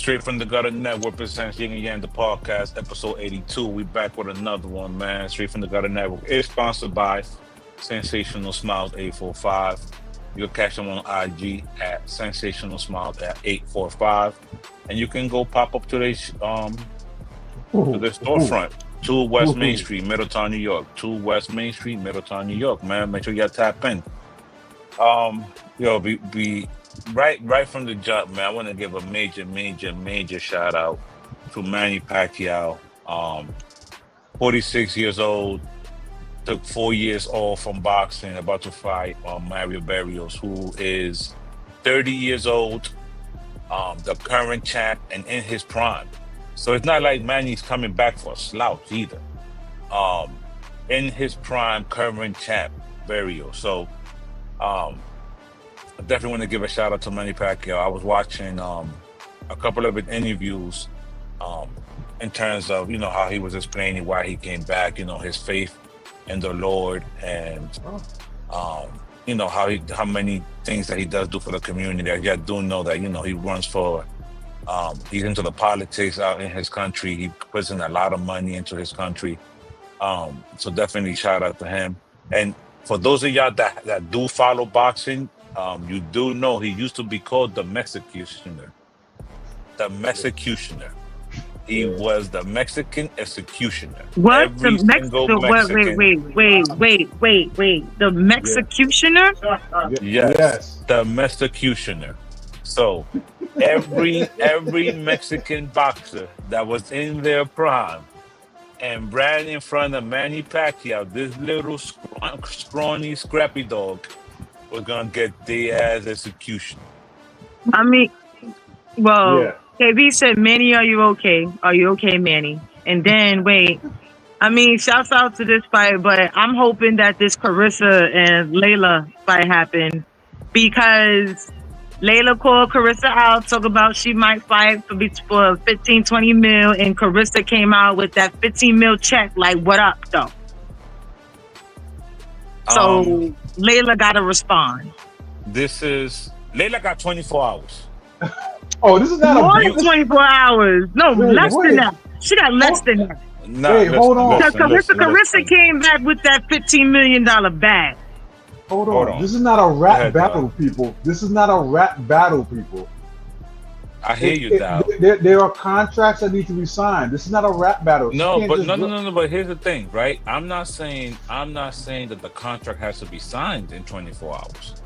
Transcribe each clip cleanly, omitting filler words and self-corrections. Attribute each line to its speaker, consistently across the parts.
Speaker 1: Straight from the Gutter Network presents Yin and Yang, the podcast, episode 82. We back with another one, man. Straight from the Gutter Network is sponsored by Sensational Smiles 845. You can catch them on IG at Sensational Smiles at 845. And you can go pop up to their storefront, 2 West Main Street, Middletown, New York. 2 West Main Street, Middletown, New York, man. Make sure you tap in. Be right from the jump, man. I want to give a major shout out to Manny Pacquiao. 46 years old, took 4 years off from boxing, about to fight Mario Barrios, who is 30 years old, the current champ and in his prime. So it's not like Manny's coming back for a slouch either. In his prime, current champ Barrios. So I definitely want to give a shout out to Manny Pacquiao. I was watching a couple of his interviews in terms of, how he was explaining why he came back, his faith in the Lord, and how many things that he does do for the community. I do know that, he runs for he's into the politics out in his country. He puts in a lot of money into his country. So definitely shout out to him. And for those of y'all that do follow boxing, you do know he used to be called the Mexicutioner. The Mexicutioner. He was the Mexican executioner.
Speaker 2: What?
Speaker 1: Every single Mexican.
Speaker 2: Wait. The Mexicutioner?
Speaker 1: Yes. The Mexicutioner. So every Mexican boxer that was in their prime and ran in front of Manny Pacquiao, this little scrawny, scrappy dog, was gonna get their ass execution.
Speaker 2: I mean, well, KB said, Manny, are you okay? Are you okay, Manny? And then, shouts out to this fight, but I'm hoping that this Carissa and Layla fight happened, because Layla called Carissa out, talk about she might fight for 15, 20 mil, and Carissa came out with that 15 mil check. Like, what up, though? So Layla got to respond.
Speaker 1: Layla got 24 hours.
Speaker 3: Oh, this is not
Speaker 2: more than 24 hours. No, less than that. She got less than that.
Speaker 3: Hold on.
Speaker 2: Because Carissa came back with that $15 million bag.
Speaker 3: Hold on. This is not a rap battle, people. This is not a rap battle, people.
Speaker 1: I hear you, Dow.
Speaker 3: There are contracts that need to be signed. This is not a rap battle.
Speaker 1: No. But here's the thing, right? I'm not saying that the contract has to be signed in 24 hours.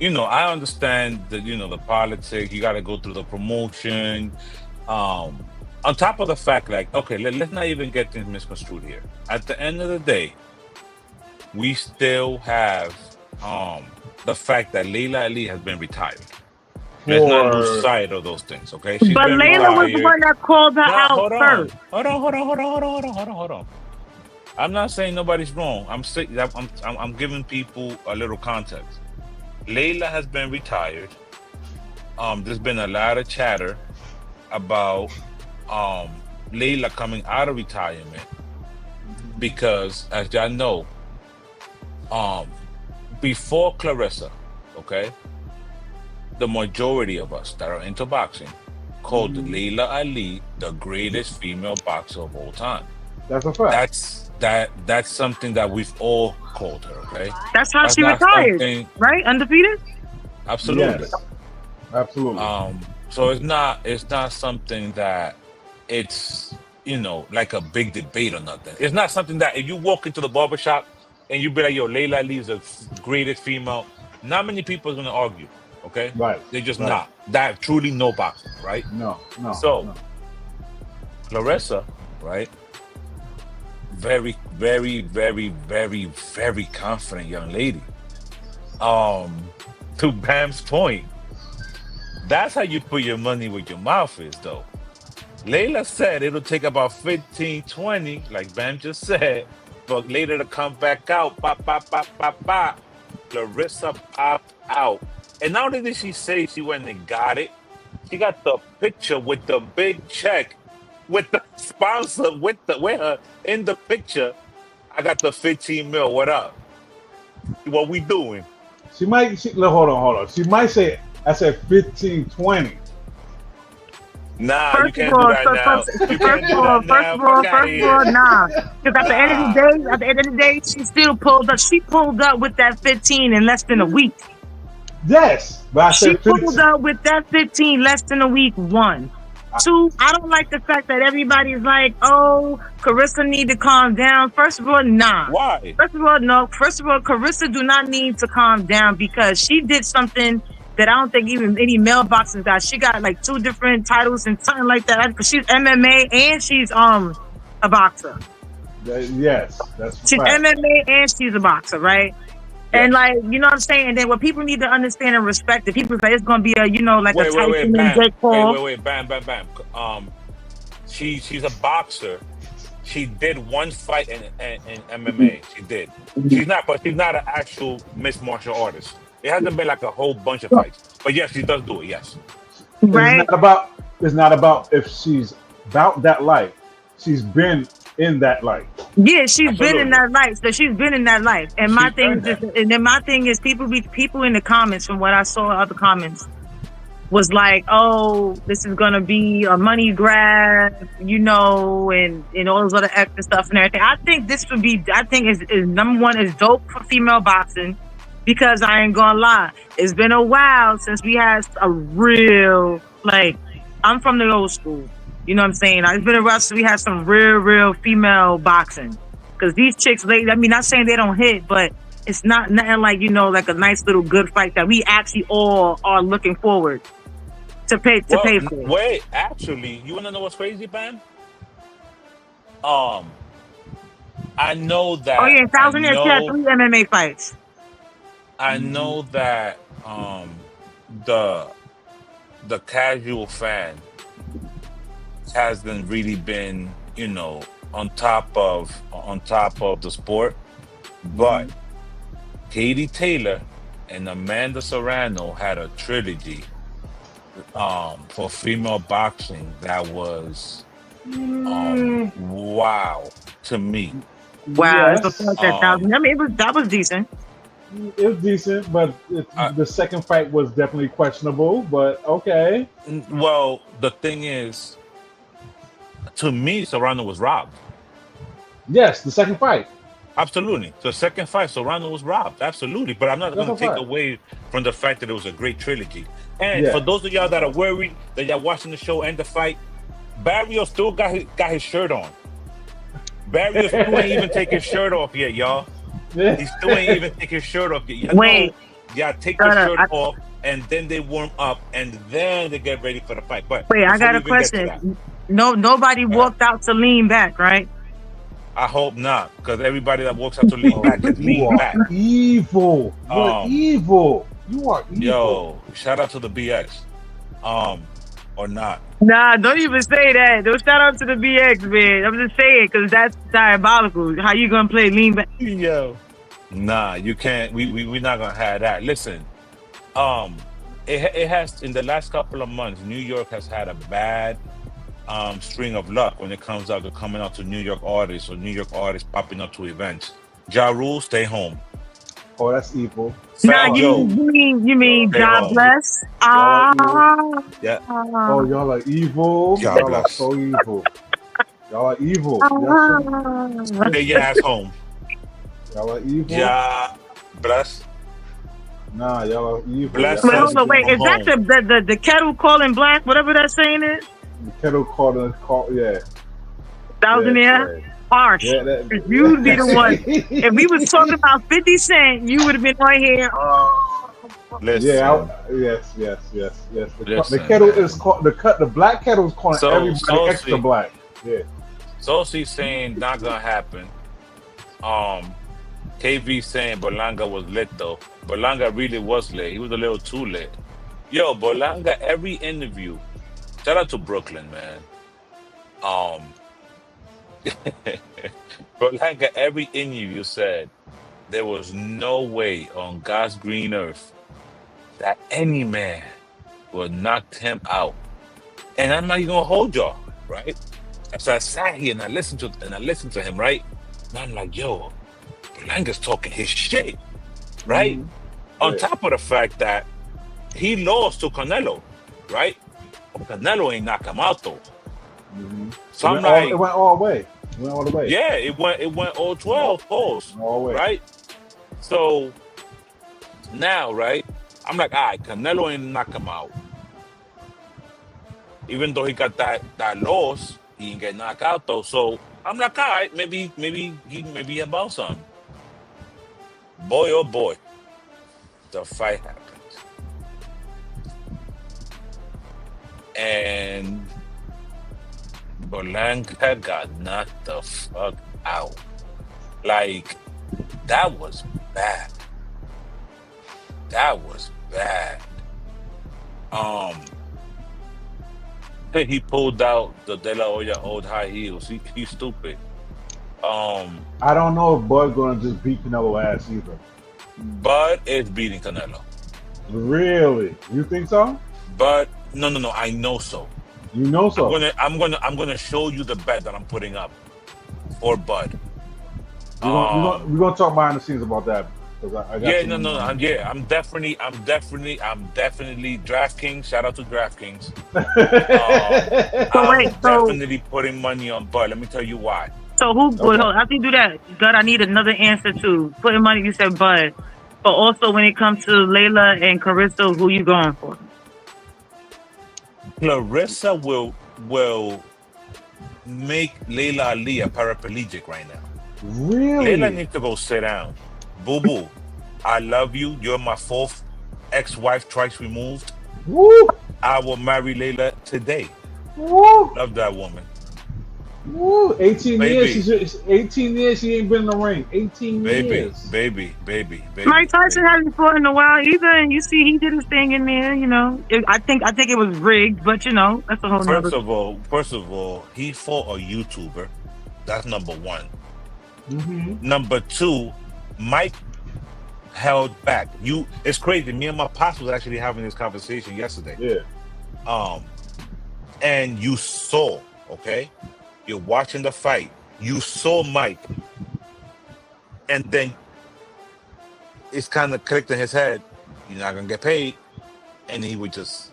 Speaker 1: I understand that, the politics. You got to go through the promotion. On top of the fact, let's not even get things misconstrued here. At the end of the day, we still have the fact that Layla Ali has been retired. Let's not lose sight of those things, okay?
Speaker 2: But Layla was the one that called her out first.
Speaker 1: Hold on. I'm not saying nobody's wrong. I'm giving people a little context. Layla has been retired. There's been a lot of chatter about Layla coming out of retirement because, as y'all know, before Clarissa, okay, the majority of us that are into boxing called Layla Ali the greatest female boxer of all time.
Speaker 3: That's a fact.
Speaker 1: That's something that we've all called her, okay?
Speaker 2: That's how she retired, right? Undefeated?
Speaker 1: Absolutely.
Speaker 3: Yes. Absolutely.
Speaker 1: So it's not something that it's, like a big debate or nothing. It's not something that if you walk into the barbershop and you be like, yo, Layla Ali is the greatest female, not many people are going to argue, okay?
Speaker 3: Right.
Speaker 1: They're just not. That truly no boxing, right?
Speaker 3: No.
Speaker 1: So, Clarissa, right? Very, very, very, very, very confident young lady. To Bam's point, that's how you put your money where your mouth is, though. Layla said it'll take about 15, 20, like Bam just said, but later to come back out. Pop. Clarissa popped out. And not only did she say she went and got it, she got the picture with the big check, with the sponsor, with her in the picture. I got the 15 mil. What up? What we doing?
Speaker 3: Hold on. She might say, I said 15, 20.
Speaker 1: Nah, you
Speaker 2: First of
Speaker 1: can't do
Speaker 2: all,
Speaker 1: that now. You can't do that now. Fuck out of here.
Speaker 2: nah. Because at the end of the
Speaker 1: Nah.
Speaker 2: day, she still pulled up. She pulled up with that 15 in less than a week.
Speaker 3: Yes, but I
Speaker 2: She
Speaker 3: said 15.
Speaker 2: pulled up with that 15 less than a week. 1. 2, I don't like the fact that everybody's like, oh, Carissa need to calm down. First of all, nah.
Speaker 1: Why?
Speaker 2: First of all, no. First of all, Carissa do not need to calm down because she did something that I don't think even any mailboxes got. She got like 2 different titles and something like that. Because she's MMA and she's a boxer.
Speaker 3: Yes, that's
Speaker 2: she's
Speaker 3: fact.
Speaker 2: MMA and she's a boxer, right? Yeah. And like, you know what I'm saying? And then what people need to understand and respect, the people say it's gonna be a, you know, like
Speaker 1: wait,
Speaker 2: a Tyson
Speaker 1: bam.
Speaker 2: and Jake Paul.
Speaker 1: Wait, bam. She's a boxer. She did 1 fight in MMA. She did. She's not an actual mixed martial artist. It hasn't been like a whole bunch of fights. But yes, she does do it, yes.
Speaker 2: Right.
Speaker 3: It's not about if she's about that life. She's been in that life.
Speaker 2: Yeah, she's been in that life. So she's been in that life. And my thing is people in the comments, from what I saw other comments, was like, oh, this is gonna be a money grab, you know, and all those other extra stuff and everything. I think is number 1 is dope for female boxing, because I ain't gonna lie, it's been a while since we had a real, like, I'm from the old school, you know what I'm saying? It's been a while since we had some real female boxing, because these chicks, not saying they don't hit, but it's not nothing like, you know, like a nice little good fight that we actually all are looking forward to pay for.
Speaker 1: Wait, actually, you want to know what's crazy, Bam? I know that.
Speaker 2: Oh yeah, 1,000 years she had 3 MMA fights.
Speaker 1: I know that the casual fan hasn't really been, you know, on top of the sport, but Katie Taylor and Amanda Serrano had a trilogy for female boxing that was wow to me.
Speaker 2: Wow, yes. I mean, that was decent.
Speaker 3: It was decent, but the second fight was definitely questionable. But okay.
Speaker 1: Well, the thing is, to me, Serrano was robbed.
Speaker 3: Yes, the second fight.
Speaker 1: Absolutely. The second fight, Serrano was robbed. Absolutely. But I'm not going to take away from the fact that it was a great trilogy. And for those of y'all that are worried that y'all watching the show and the fight, Barrios still got his shirt on. Barrios still ain't even take his shirt off yet, y'all. He still ain't even take his shirt off yet. Wait. Yeah, take the shirt off, and then they warm up, and then they get ready for the fight. But
Speaker 2: wait, I got a question. Nobody walked out to lean back, right?
Speaker 1: I hope not, because everybody that walks out to lean back is lean back.
Speaker 3: Evil. You're evil. You are evil.
Speaker 1: Yo, shout out to the BX. Or not.
Speaker 2: Nah, don't even say that. Don't shout out to the BX, man. I'm just saying, because that's diabolical. How you gonna play lean back?
Speaker 1: Yo. Nah, you can't. We're not gonna have that. Listen, it has, in the last couple of months, New York has had a bad string of luck when it comes out to coming out to New York artists or New York artists popping up to events. Ja Rule, stay home.
Speaker 3: Oh, that's evil.
Speaker 2: Nah, you mean God bless?
Speaker 1: Yeah.
Speaker 3: Oh, y'all are evil. Y'all are so evil. Y'all are evil.
Speaker 1: Stay your ass home.
Speaker 3: Y'all are evil.
Speaker 1: Yeah. Bless.
Speaker 3: Nah, y'all are evil.
Speaker 1: Bless.
Speaker 2: Wait, is that the kettle calling black? Whatever that saying is.
Speaker 3: The kettle calling, yeah.
Speaker 2: 1,000 year. Harsh. Yeah, you would be the one. If we was talking about 50 Cent, you would have been right here.
Speaker 1: Listen.
Speaker 3: Yes. The kettle is called the black kettle is calling everybody extra black. Yeah.
Speaker 1: Sosi saying not gonna happen. KV saying Bolanga was lit though. Bolanga really was lit. He was a little too lit. Yo, Bolanga, every interview. Shout out to Brooklyn, man. Bolanga, every interview said there was no way on God's green earth that any man would knock him out. And I'm not even gonna hold y'all, right? So I sat here and I listened to him, right? And I'm like, yo, Bolanga's talking his shit, right? On top of the fact that he lost to Canelo, right? Canelo ain't knock him out though.
Speaker 3: Mm-hmm.
Speaker 1: So
Speaker 3: it went all the way. It went all the way.
Speaker 1: Yeah, it went all 12 pause.
Speaker 3: All the way.
Speaker 1: Right? So now, right? I'm like, all right, Canelo ain't knock him out. Even though he got that loss, he didn't get knocked out though. So I'm like, all right, maybe he about something. Boy, oh boy, the fight happened. And Berlanga got knocked the fuck out. Like, that was bad. That was bad. He pulled out the De La Hoya old high heels. He's stupid.
Speaker 3: I don't know if Bud's gonna just beat Canelo ass either.
Speaker 1: Bud is beating Canelo.
Speaker 3: Really? You think so?
Speaker 1: But no. I know so.
Speaker 3: You know so.
Speaker 1: I'm gonna show you the bet that I'm putting up for Bud.
Speaker 3: We're gonna talk behind the scenes about that. I got
Speaker 1: I'm definitely DraftKings. Shout out to DraftKings. I'm definitely putting money on Bud. Let me tell you why.
Speaker 2: So after you do that, God, I need another answer too. Putting money, you said Bud, but also when it comes to Layla and Carissa, who you going for?
Speaker 1: Clarissa will make Layla Ali a paraplegic right now.
Speaker 3: Really?
Speaker 1: Layla needs to go sit down. Boo boo, I love you. You're my 4th ex-wife, twice removed.
Speaker 3: Woo!
Speaker 1: I will marry Layla today.
Speaker 3: Woo!
Speaker 1: Love that woman.
Speaker 3: Woo! 18 years. 18 years she ain't been in the ring. 18 years.
Speaker 1: Baby.
Speaker 2: Mike Tyson hasn't fought in a while either, and you see he did his thing in there. You know, I think it was rigged, but you know that's a whole.
Speaker 1: First of all, he fought a YouTuber. That's number one.
Speaker 3: Mm-hmm.
Speaker 1: Number two, Mike held back. It's crazy. Me and my pops was actually having this conversation yesterday.
Speaker 3: Yeah.
Speaker 1: And you saw, okay, you're watching the fight. You saw Mike, and then it's kind of clicked in his head. You're not gonna get paid, and he would just.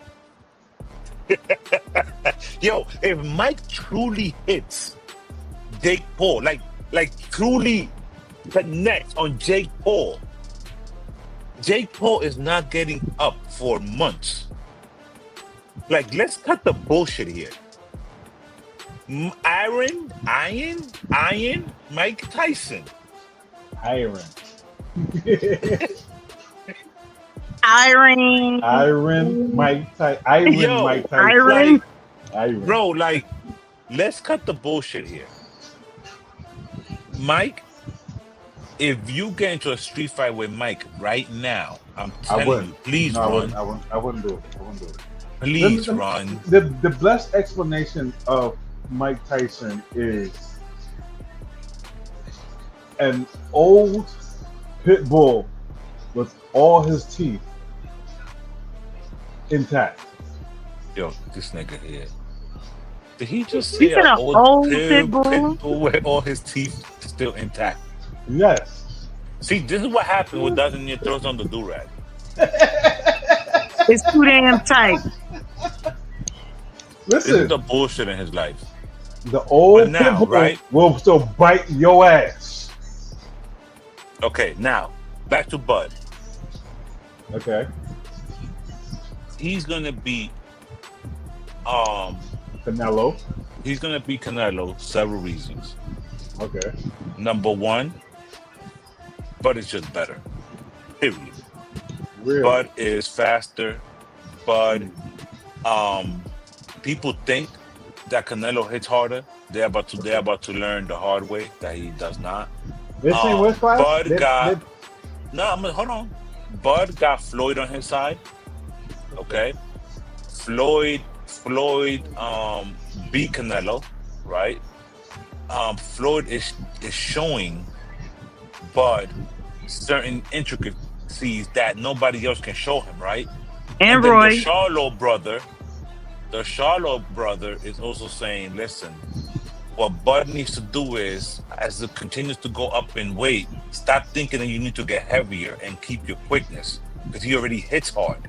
Speaker 1: Yo, if Mike truly hits Jake Paul, like truly connects on Jake Paul is not getting up for months. Like, let's cut the bullshit here. Iron Mike Tyson.
Speaker 3: Iron Mike Tyson. Iron.
Speaker 1: Bro, like, let's cut the bullshit here. Mike, if you get into a street fight with Mike right now, I'm telling you, please run.
Speaker 3: I wouldn't do it.
Speaker 1: Please run.
Speaker 3: The best explanation of Mike Tyson is an old pit bull with all his teeth intact.
Speaker 1: Yo, this nigga here. Did he just say an old pit bull with all his teeth still intact?
Speaker 3: Yes.
Speaker 1: See, this is what happens when doesn't your throws on the do-rag.
Speaker 2: It's too damn tight.
Speaker 3: Listen,
Speaker 1: this is the bullshit in his life.
Speaker 3: The old pit bull, right, will still bite your ass.
Speaker 1: Okay, now back to Bud.
Speaker 3: Okay.
Speaker 1: He's gonna beat
Speaker 3: Canelo.
Speaker 1: He's gonna beat Canelo several reasons.
Speaker 3: Okay.
Speaker 1: Number one, Bud is just better. Period.
Speaker 3: Really?
Speaker 1: Bud is faster. Bud, people think that Canelo hits harder. They're about to learn the hard way that he does not.
Speaker 3: This ain't West class?
Speaker 1: Hold on. Bud got Floyd on his side. Okay. Floyd beat Canelo, right? Floyd is showing Bud certain intricacies that nobody else can show him, right?
Speaker 2: And Roy.
Speaker 1: The Charlo brother is also saying, listen, what Bud needs to do is, as it continues to go up in weight, stop thinking that you need to get heavier and keep your quickness, because he already hits hard.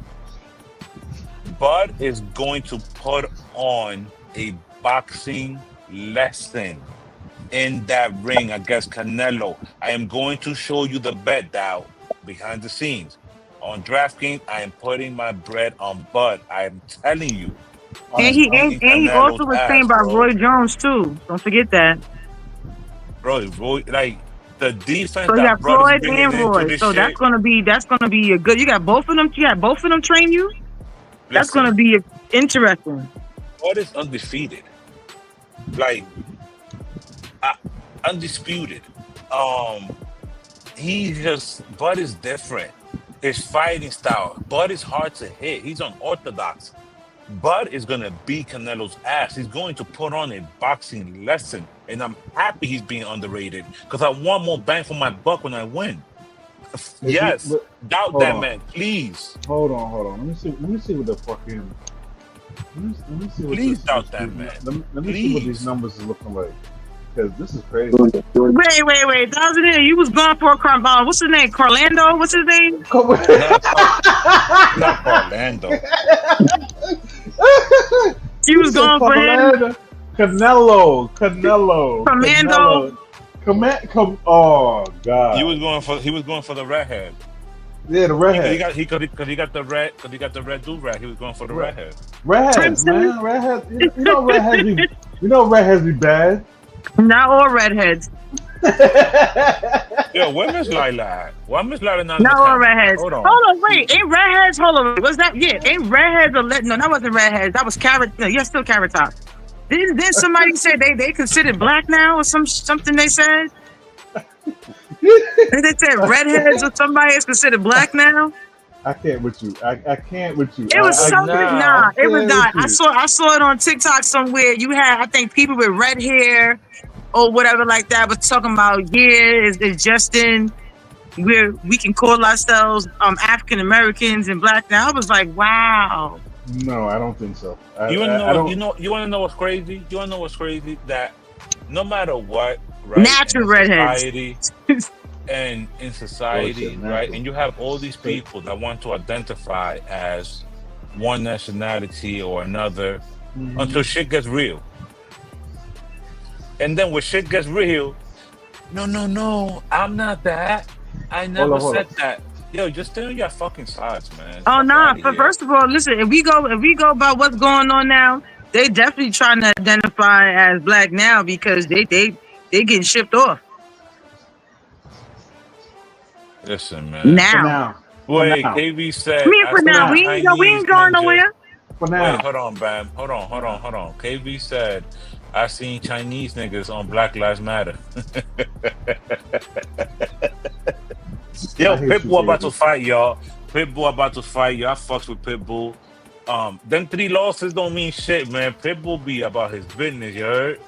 Speaker 1: Bud is going to put on a boxing lesson in that ring against Canelo. I am going to show you the bet now behind the scenes. On DraftKings, I am putting my bread on Bud. I am telling you.
Speaker 2: And he also was trained by Roy Jones too. Don't forget that.
Speaker 1: Bro, like the defense.
Speaker 2: So you got Floyd and Roy. So that's gonna be a good. You got both of them. You got both of them train you. That's gonna be interesting.
Speaker 1: Bud is undefeated. Like undisputed. Bud is different. His fighting style. Bud is hard to hit. He's unorthodox. Bud is gonna beat Canelo's ass. He's going to put on a boxing lesson, and I'm happy he's being underrated because I want more bang for my buck when I win. Yes, doubt that man, please.
Speaker 3: Hold on. Let me see what the fucking. Let me see what.
Speaker 1: Please doubt that man.
Speaker 3: Let me see what these numbers are looking like. Because this is crazy.
Speaker 2: Wait. Thousand here. You was going for a crime. What's his name? Carlando? What's his name?
Speaker 1: Not Carlando.
Speaker 2: You was going for him.
Speaker 3: Canelo. Oh God.
Speaker 1: He was going for the redhead.
Speaker 3: Yeah, the redhead.
Speaker 1: He got the red do-rag. He was going for the redhead.
Speaker 3: Redheads, man. Redheads. You know redheads be bad.
Speaker 2: Not all redheads.
Speaker 1: Yo, where Miss Lila? Why Miss Lila not?
Speaker 2: Not all redheads. Hold on, wait. Ain't redheads? Hold on. What's that? Yeah, ain't redheads or no? That wasn't redheads. That was carrot. No, yeah, still carrot top. Didn't somebody say they considered black now or something? They said. They said redheads or somebody is considered black now.
Speaker 3: I can't with you. I can't with you.
Speaker 2: It was something. It was not. I saw it on TikTok somewhere. You had, I think, people with red hair or whatever like that was talking about. Yeah, it's Justin. We can call ourselves African Americans and black now. I was like, wow.
Speaker 3: No, I don't think so.
Speaker 1: You want to know what's crazy? You want to know what's crazy? That no matter what, right?
Speaker 2: Natural redheads.
Speaker 1: And in society, right? And you have all these people that want to identify as one nationality or another until shit gets real. And then when shit gets real, no, I'm not that. I never said that. Yo, just stay on your fucking sides, man.
Speaker 2: Oh no! But first of all, listen. If we go about what's going on now, they definitely trying to identify as black now because they getting shipped off.
Speaker 1: Listen, man.
Speaker 2: Now.
Speaker 1: Wait, KV said.
Speaker 2: For now. We ain't going nowhere.
Speaker 3: For now.
Speaker 1: Wait, hold on, Bam. Hold on. KV said, I seen Chinese niggas on Black Lives Matter. Yo, Pitbull about to fight, y'all. I fucks with Pitbull. Them 3 losses don't mean shit, man. Pitbull be about his business, you heard?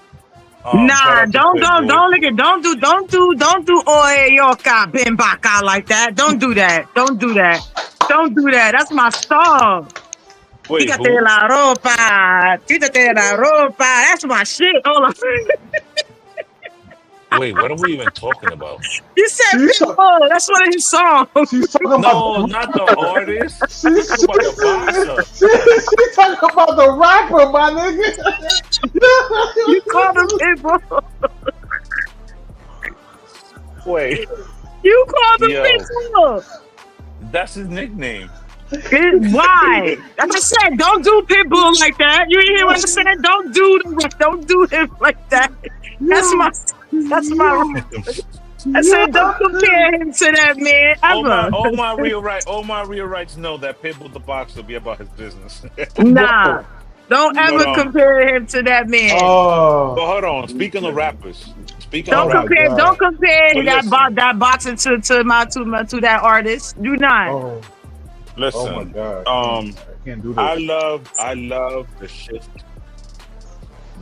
Speaker 2: Nah, don't look at, don't do Oye Yoka Bimbaka like that. Don't do that. That's my song.
Speaker 1: Wait,
Speaker 2: Quítate la ropa. That's my shit. Hold on.
Speaker 1: Wait, what are we even talking about?
Speaker 2: You said Pitbull. That's one of his songs.
Speaker 1: No, not the artist. She's talking about the boxer.
Speaker 3: She's talking about the rapper, my nigga.
Speaker 2: You called him Pitbull.
Speaker 1: Wait.
Speaker 2: You called him Pitbull.
Speaker 1: That's his nickname.
Speaker 2: Why? I just said don't do Pitbull like that. You hear what I said? Don't do him like that. That's my I said don't compare him to that man ever.
Speaker 1: All my real rights know that Pitbull the boxer will be about his business.
Speaker 2: Nah. Don't ever compare him to that man.
Speaker 3: Oh.
Speaker 1: But hold on. Speaking of rappers.
Speaker 2: Don't compare that boxing to that artist. Do not.
Speaker 3: Oh.
Speaker 1: Listen.
Speaker 3: Oh my God.
Speaker 1: I
Speaker 3: can't do this.
Speaker 1: I love the shift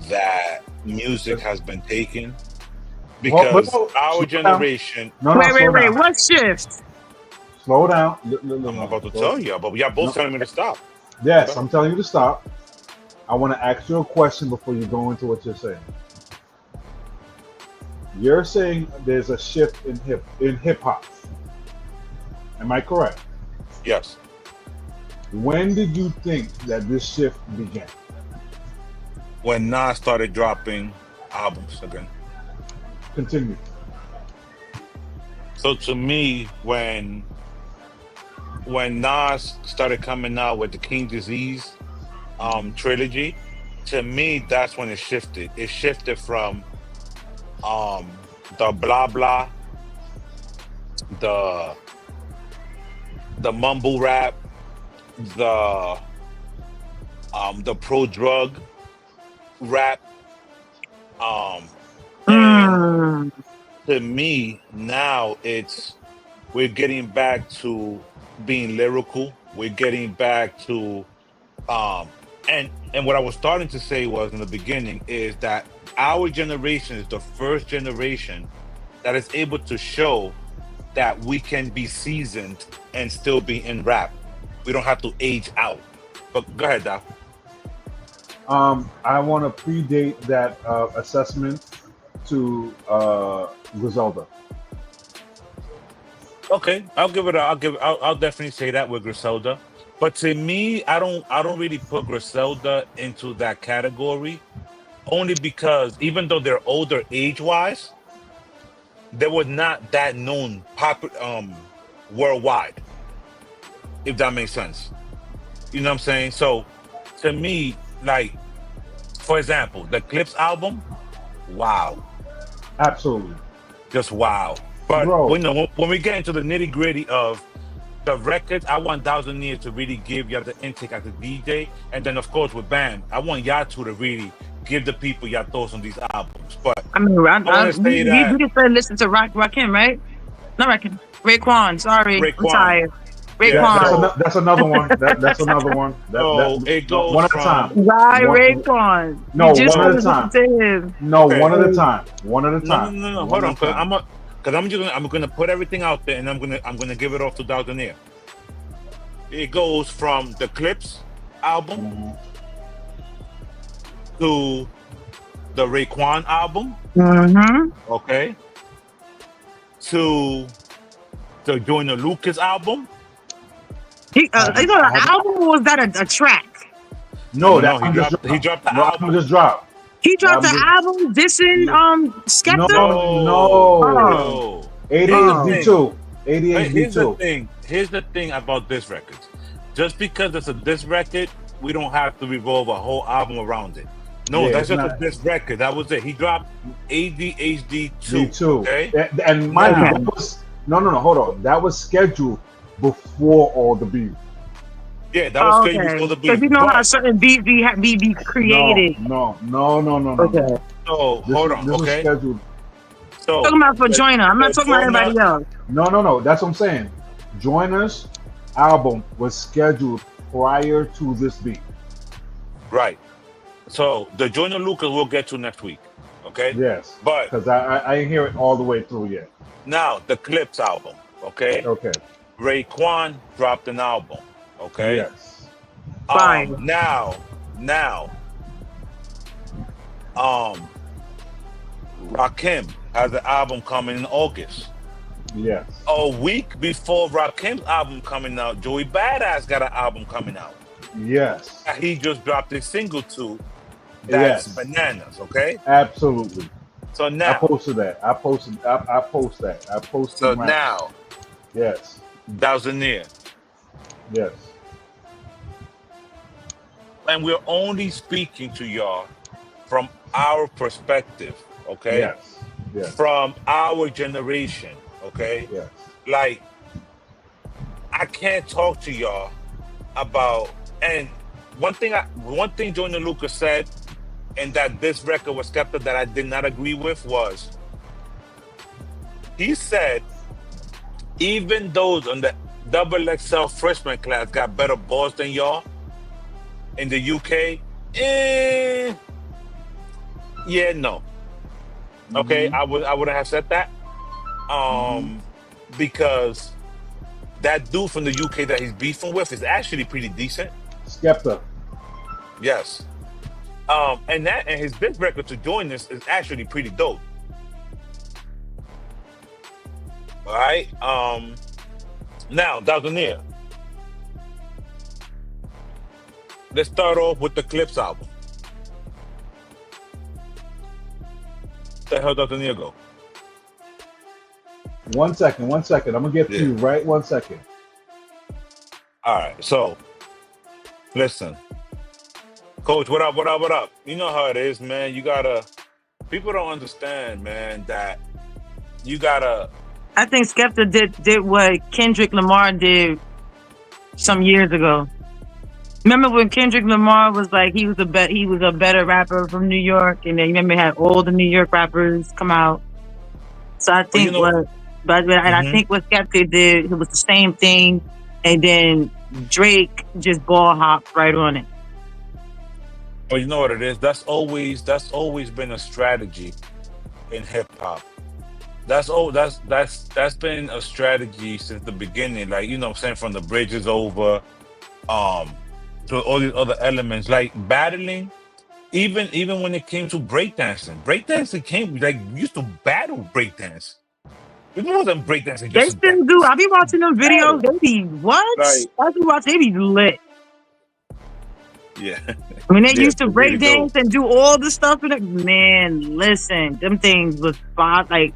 Speaker 1: that music has been taken. Because our generation.
Speaker 2: Wait. What shift?
Speaker 3: Slow down.
Speaker 1: I'm about to tell you, but y'all both telling me to stop.
Speaker 3: Yes, I'm telling you to stop. I want to ask you a question before you go into what you're saying. You're saying there's a shift in hip hop. Am I correct?
Speaker 1: Yes.
Speaker 3: When did you think that this shift began?
Speaker 1: When Nas started dropping albums again.
Speaker 3: Continue.
Speaker 1: So to me, when Nas started coming out with the King Disease trilogy, to me that's when it shifted. It shifted from the blah blah, the mumble rap, the pro drug rap, and to me now we're getting back to being lyrical. We're getting back to and what I was starting to say was in the beginning is that our generation is the first generation that is able to show that we can be seasoned and still be in rap. We don't have to age out. But go ahead, Doc.
Speaker 3: I want to predate that assessment to Griselda.
Speaker 1: Okay, I'll definitely say that with Griselda. But to me, I don't really put Griselda into that category, only because even though they're older age-wise, they were not that known worldwide, if that makes sense. You know what I'm saying? So to me, like, for example, the Clips album, wow.
Speaker 3: Absolutely.
Speaker 1: Just wow. But when we get into the nitty-gritty of the records, I want Thousandaire to really give y'all the intake as a DJ. And then, of course, with Bam, I want y'all two to really give the people y'all thoughts on these albums. But
Speaker 2: I mean, we just listen to Rakim, right? Not Rakim. Raekwon, sorry. I'm tired. Raekwon.
Speaker 3: Yeah, that's another one. That's another one.
Speaker 1: It goes
Speaker 3: one at a time.
Speaker 2: Why Raekwon?
Speaker 3: No, one at a time. No, okay. One at a time. One at a time.
Speaker 1: No. Hold on, because I'm gonna put everything out there, and I'm gonna give it off to Thousandaire. It goes from the Clips album to the Raekwon album. Okay. To the Joyner Lucas album.
Speaker 2: An album, or was that a track?
Speaker 3: No,
Speaker 1: he dropped the album.
Speaker 3: Just dropped.
Speaker 2: He dropped the album dissing Skepta?
Speaker 1: No.
Speaker 3: 88D2.
Speaker 1: Here's the thing about this record. Just because it's a diss record, we don't have to revolve a whole album around it. No, that's just a diss record. That was it. He dropped ADHD2. Okay?
Speaker 3: And mind you, that was hold on. That was scheduled before all the beef.
Speaker 1: Yeah, that was scheduled before the beef.
Speaker 2: Because you know how certain beef be created.
Speaker 3: No.
Speaker 2: Okay.
Speaker 1: So hold on.
Speaker 3: This was scheduled.
Speaker 2: So I'm talking about for Joyner. I'm not talking about anybody else.
Speaker 3: No. That's what I'm saying. Joyner's album was scheduled prior to this beef.
Speaker 1: Right. So the Joyner Lucas we'll get to next week. Okay.
Speaker 3: Yes.
Speaker 1: But
Speaker 3: because I didn't hear it all the way through yet.
Speaker 1: Now the Clips album. Okay. Raekwon dropped an album. Okay.
Speaker 3: Yes.
Speaker 2: Fine.
Speaker 1: Now, Rakim has an album coming in August.
Speaker 3: Yes.
Speaker 1: A week before Rakim's album coming out, Joey Badass got an album coming out.
Speaker 3: Yes.
Speaker 1: He just dropped a single too. That's bananas. Okay.
Speaker 3: Absolutely.
Speaker 1: So now
Speaker 3: I posted that. I post that.
Speaker 1: So now.
Speaker 3: Yes.
Speaker 1: Thousandaire.
Speaker 3: Yes.
Speaker 1: And we're only speaking to y'all from our perspective, okay?
Speaker 3: Yes.
Speaker 1: From our generation, okay?
Speaker 3: Yes.
Speaker 1: Like, I can't talk to y'all about, and one thing Joyner Lucas said, and that this record was Skepta that I did not agree with was, he said, even those on the XXL freshman class got better balls than y'all in the UK. No. Okay, I wouldn't have said that. Because that dude from the UK that he's beefing with is actually pretty decent.
Speaker 3: Skepta.
Speaker 1: Yes. And his big record to join this is actually pretty dope. All right. Now, Thousandaire. let's start off with the Clips album. What the hell, Dr. Neil go?
Speaker 3: 1 second. I'm gonna get to you right 1 second.
Speaker 1: All right, so listen, Coach, what up? You know how it is, man. People don't understand, man, that you gotta.
Speaker 2: I think Skepta did what Kendrick Lamar did some years ago. Remember when Kendrick Lamar was like he was a better rapper from New York, and then you remember had all the New York rappers come out. So I think I think what Skepta did, it was the same thing, and then Drake just ball hopped right on it.
Speaker 1: Well, you know what it is? That's always been a strategy in hip hop. That's been a strategy since the beginning. Like, you know what I'm saying, from the bridges over, to all these other elements, like battling. Even when it came to breakdancing came, like, we used to battle breakdance. It wasn't breakdancing.
Speaker 2: They still do. I be watching them videos. They be what?
Speaker 1: Like,
Speaker 2: I be watching. They be lit.
Speaker 1: Yeah.
Speaker 2: When they used to break dance and do all the stuff in it, man, listen, them things was fun. Like,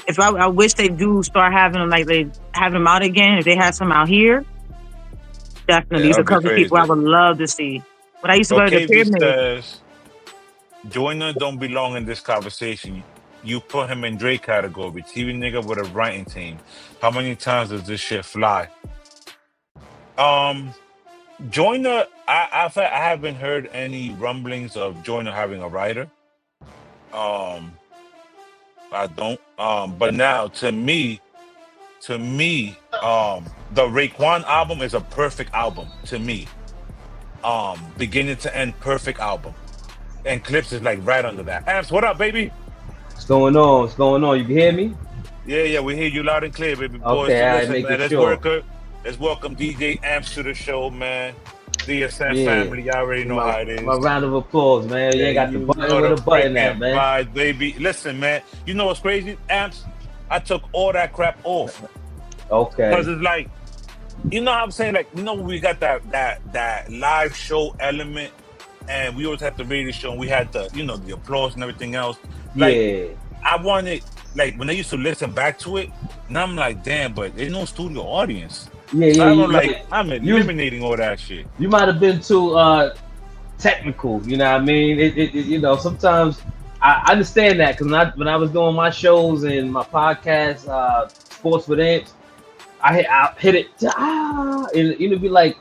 Speaker 2: if I wish they do start having them, like they have them out again. If they have some out here, definitely. These are a couple of people I would love to see. But I used to go to the pyramid.
Speaker 1: Says, Joyner don't belong in this conversation. You put him in Drake category. TV nigga with a writing team. How many times does this shit fly? Joyner, I haven't heard any rumblings of Joyner having a writer. I don't. But now to me, the Raekwon album is a perfect album to me. Beginning to end, perfect album. And Clips is like right under that. Amps, what up, baby?
Speaker 4: What's going on? You can hear me?
Speaker 1: Yeah, we hear you loud and clear, baby.
Speaker 4: Okay,
Speaker 1: Boys,
Speaker 4: I
Speaker 1: listen,
Speaker 4: make
Speaker 1: man,
Speaker 4: sure.
Speaker 1: let's welcome DJ Amps to the show, man. DSN family, y'all already know how it is.
Speaker 4: My round of applause, man. You ain't got the button with a button at, man.
Speaker 1: Vibe, baby. Listen, man. You know what's crazy, Amps? I took all that crap off.
Speaker 4: Okay.
Speaker 1: Because it's like, you know how I'm saying? Like, you know, we got that live show element, and we always had the radio show, and we had the, you know, the applause and everything else. Like, I wanted, like, when I used to listen back to it, now I'm like, damn, but there's no studio audience. I'm eliminating all that shit.
Speaker 4: You might have been too technical, you know what I mean? You know, sometimes I understand that, because when I was doing my shows and my podcast, Sports with Amps, I hit it, and you'd be like,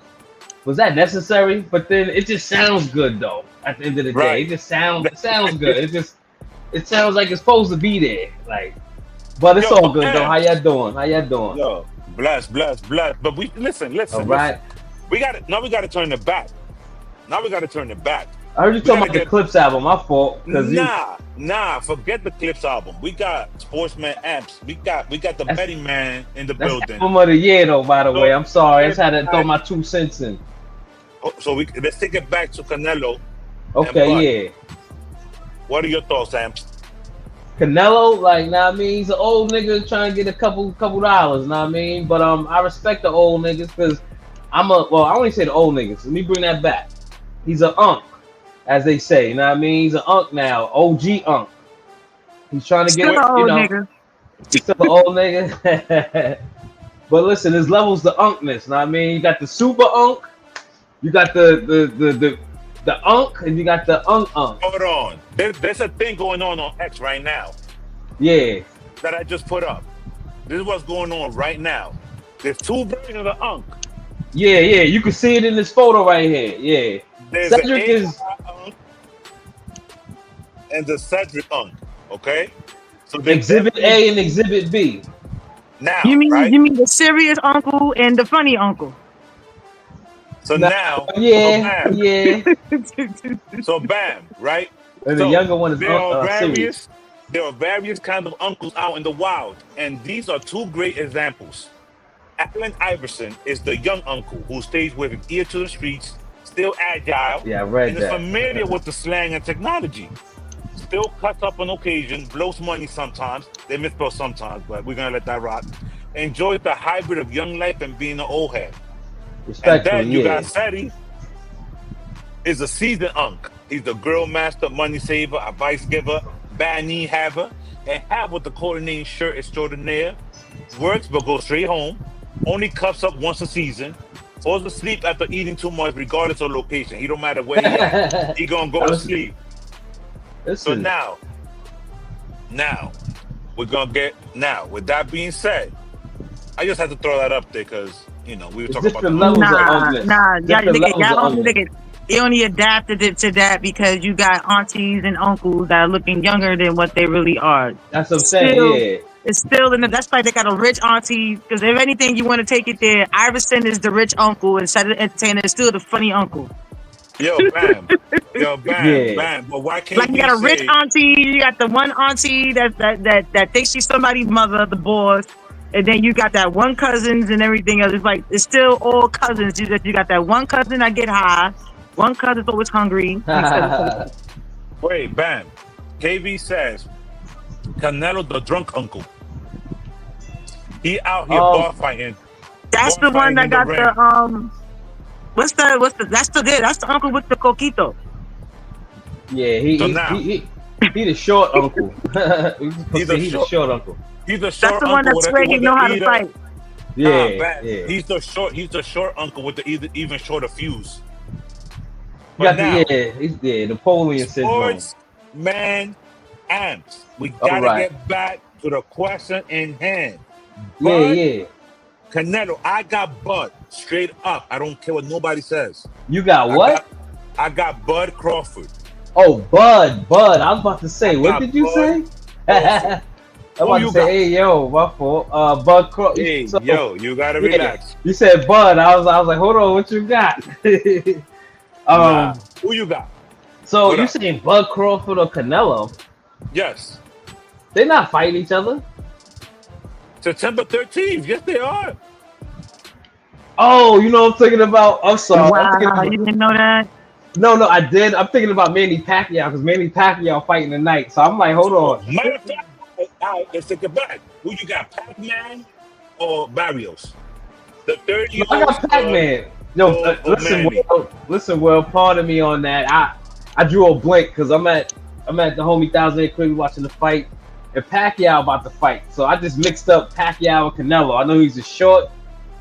Speaker 4: was that necessary? But then it just sounds good though. At the end of the day, it just sounds good. It sounds like it's supposed to be there, like. But it's all good though. How y'all doing?
Speaker 1: Yo, bless. But we listen.
Speaker 4: All right.
Speaker 1: We got to turn it back.
Speaker 4: I heard you talking about the Clips album. My fault.
Speaker 1: Nah. Forget the Clips album. We got Sportsman Amps. We got the Betty Man in the building.
Speaker 4: Album of the year though. By the way, I'm sorry. I just had to throw my 2 cents in.
Speaker 1: So let's take it back to Canelo.
Speaker 4: Okay, yeah.
Speaker 1: What are your thoughts, Amps?
Speaker 4: Canelo, like, I mean, he's an old nigga trying to get a couple dollars, know what I mean? But I respect the old niggas, because I won't say the old niggas. Let me bring that back. He's an unk, as they say, you know what I mean? He's an unk now, OG unk. He's trying to get,
Speaker 2: nigga.
Speaker 4: He's still an old nigga. But listen, there's levels to unkness, know what I mean? You got the super unk, you got the unk, and you got the unk.
Speaker 1: Hold on. There's a thing going on X right now.
Speaker 4: Yeah.
Speaker 1: That I just put up. This is what's going on right now. There's 2 versions of the unk.
Speaker 4: Yeah. You can see it in this photo right here. Yeah.
Speaker 1: There's
Speaker 4: Cedric is
Speaker 1: unk and the Cedric unk. Okay. So
Speaker 4: Exhibit A and Exhibit B.
Speaker 1: Now,
Speaker 2: you mean the serious uncle and the funny uncle?
Speaker 1: So now,
Speaker 4: yeah.
Speaker 1: So bam, right?
Speaker 4: And the younger one is
Speaker 1: there are various kinds of uncles out in the wild, and these are 2 great examples. Allen Iverson is the young uncle who stays with an ear to the streets, still agile, and is familiar with the slang and technology. Still cuts up on occasion, blows money sometimes. They misspell sometimes, but we're gonna let that rock. Enjoys the hybrid of young life and being an old head. And then you got Fetty, is a seasoned unk. He's the grill master, money saver, advice giver, bad knee haver, and have what the coordinating shirt extraordinaire. Works but goes straight home. Only cups up once a season. Falls asleep after eating too much, regardless of location. He don't matter where he at. He gonna go to sleep. So now, we're gonna get. Now, with that being said, I just had to throw that up there because we were talking about
Speaker 2: He only adapted it to that because you got aunties and uncles that are looking younger than what they really are.
Speaker 4: That's what I'm saying.
Speaker 2: It's still in the. That's why they got a rich auntie. Because if anything, you want to take it there. Iverson is the rich uncle, and Saturday Entertainer is still the funny uncle.
Speaker 1: Yo, bam. Bam. But why can't
Speaker 2: you got a rich auntie? You got the one auntie that thinks she's somebody's mother, the boss. And then you got that one cousins and everything else. It's like it's still all cousins. You got that one cousin that get high. One cousin's always hungry.
Speaker 1: Wait, bam. KV says Canelo the drunk uncle. He out here bar fighting.
Speaker 2: That's the one that got the What's the? That's the uncle with the coquito.
Speaker 4: Yeah, he the short uncle. He's the short uncle.
Speaker 1: He's the short
Speaker 2: That's the one that swear he know how to fight.
Speaker 4: Yeah.
Speaker 1: He's the short uncle with the even shorter fuse.
Speaker 4: He's Napoleon syndrome.
Speaker 1: Sports man amps. We gotta get back to the question in hand.
Speaker 4: Yeah.
Speaker 1: Canelo, I got Bud straight up. I don't care what nobody says.
Speaker 4: You got what?
Speaker 1: I got Bud Crawford.
Speaker 4: Oh, Bud. I was about to say, what did you say? I was about to say, hey, yo, my fault. Bud Crawford.
Speaker 1: Hey, yo, you gotta relax.
Speaker 4: You said Bud. I was like, hold on, what you got?
Speaker 1: Who you got?
Speaker 4: So you saying Bud Crawford or Canelo?
Speaker 1: Yes.
Speaker 4: They're not fighting each other.
Speaker 1: September 13th. Yes, they are.
Speaker 4: Oh, you know what I'm thinking about? I'm sorry.
Speaker 2: Wow, you didn't know that?
Speaker 4: No, I did. I'm thinking about Manny Pacquiao because Manny Pacquiao fighting tonight. So I'm like, hold on.
Speaker 1: Matter of fact, all right, let's take it back. Who you got, Pac-Man or Barrios? The 30-year-old.
Speaker 4: I got Pac-Man. Listen, Will, pardon me on that. I drew a blank because I'm at the homie 1008 Crib watching the fight. And Pacquiao about to fight. So I just mixed up Pacquiao and Canelo. I know he's a short,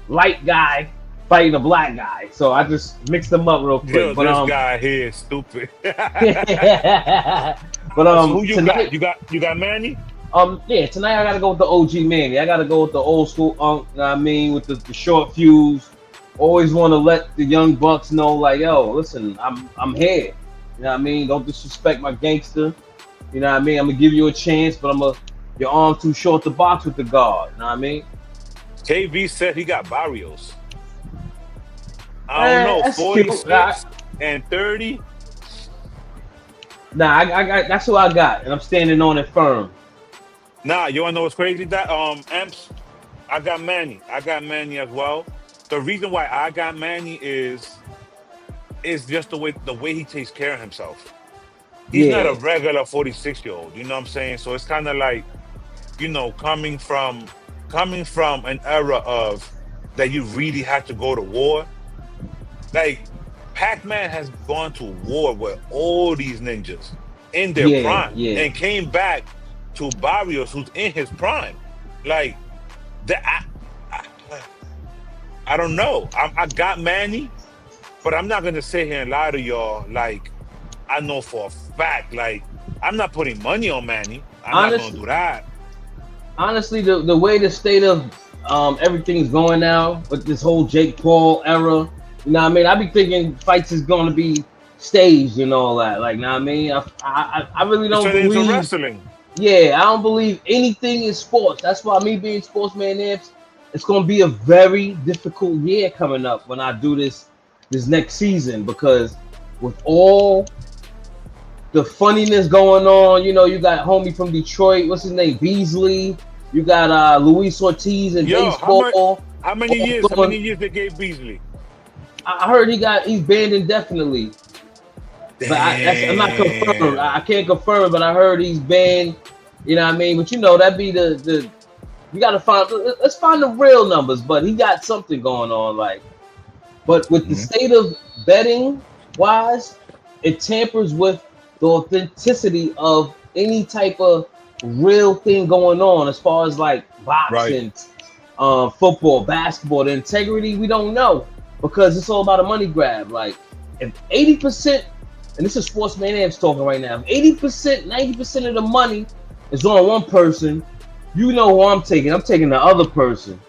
Speaker 4: light guy fighting a black guy. So I just mixed them up real quick.
Speaker 1: Yo, this guy here is stupid.
Speaker 4: But
Speaker 1: who you tonight, got? You got Manny?
Speaker 4: Tonight I gotta go with the OG Manny. I gotta go with the old school unk, you know what I mean, with the short fuse. Always want to let the young bucks know, like, yo, listen, I'm here. You know what I mean? Don't disrespect my gangster. You know what I mean? I'm gonna give you a chance, but your arm too short to box with the guard. You know what I mean?
Speaker 1: KV said he got Barrios. I don't know, 46 and 30.
Speaker 4: Nah, I got that's who I got, and I'm standing on it firm.
Speaker 1: Nah, you wanna know what's crazy? That Amps, I got Manny. I got Manny as well. The reason why I got Manny is just the way he takes care of himself. He's not a regular 46-year-old, you know what I'm saying? So it's kind of like, coming from an era of that you really had to go to war. Like Pac-Man has gone to war with all these ninjas in their prime and came back to Barrios, who's in his prime. Like that, I don't know. I got Manny, but I'm not gonna sit here and lie to y'all. Like I know for a fact, like I'm not putting money on Manny. I'm not gonna do that.
Speaker 4: Honestly, the way the state of everything's going now with this whole Jake Paul era, you know what I mean? I be thinking fights is gonna be staged and all that. Like, you know what I mean? I really don't believe
Speaker 1: wrestling.
Speaker 4: Yeah, I don't believe anything in sports. That's why me being sportsman amps, it's gonna be a very difficult year coming up when I do this next season, because with all the funniness going on, you got homie from Detroit, what's his name, Beasley. You got Luis Ortiz and baseball.
Speaker 1: How many years they gave Beasley?
Speaker 4: I heard he's banned indefinitely. But I'm not confirmed. I can't confirm it, but I heard he's banned. You know what I mean? But that'd be the you gotta let's find the real numbers, but he got something going on, like. But with the state of betting wise, it tampers with the authenticity of any type of real thing going on as far as like boxing, football, basketball. The integrity, we don't know because it's all about a money grab. Like if 80%, and this is Sportsman Amps talking right now, if 80%, 90% of the money is on one person, you know who I'm taking. I'm taking the other person.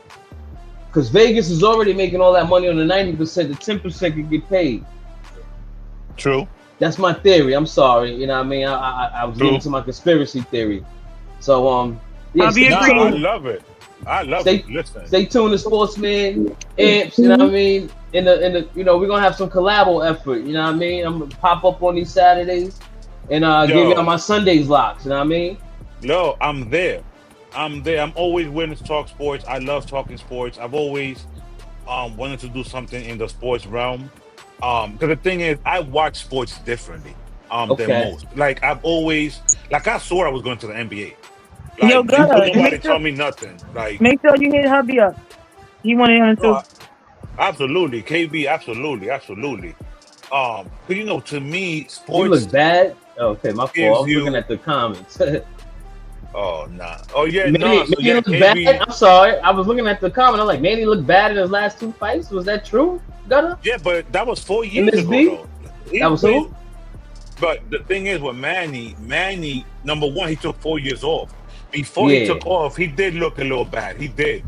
Speaker 4: Because Vegas is already making all that money on the 90%, the 10% can get paid.
Speaker 1: True.
Speaker 4: That's my theory. I'm sorry. You know what I mean? I was getting to my conspiracy theory. So, yeah.
Speaker 1: I love it. I love it. Listen.
Speaker 4: Stay tuned to Sportsman Amps. You know what I mean? In the you know, we're gonna have some collabo effort. You know what I mean? I'm gonna pop up on these Saturdays and give you my Sundays locks. You know what I mean?
Speaker 1: No, I'm there. I'm always willing to talk sports. I love talking sports. I've always wanted to do something in the sports realm. Because the thing is, I watch sports differently than most. Like I've always, like I swore I was going to the NBA. Like,
Speaker 2: yo,
Speaker 1: nobody told me nothing. Like,
Speaker 2: make sure you hit hubby up. He wanted him to.
Speaker 1: Absolutely, KB, absolutely. Cause you know, to me, sports.
Speaker 4: You look bad. Oh, okay, my fault. I was looking at the comments.
Speaker 1: Oh nah. Oh yeah,
Speaker 4: Manny looked bad. I'm sorry. I was looking at the comment. I'm like, Manny looked bad in his last 2 fights. Was that true, Gutter?
Speaker 1: Yeah, but that was 4 years ago.
Speaker 4: That was who?
Speaker 1: But the thing is, with Manny, number one, he took 4 years off. Before he took off, he did look a little bad. He did.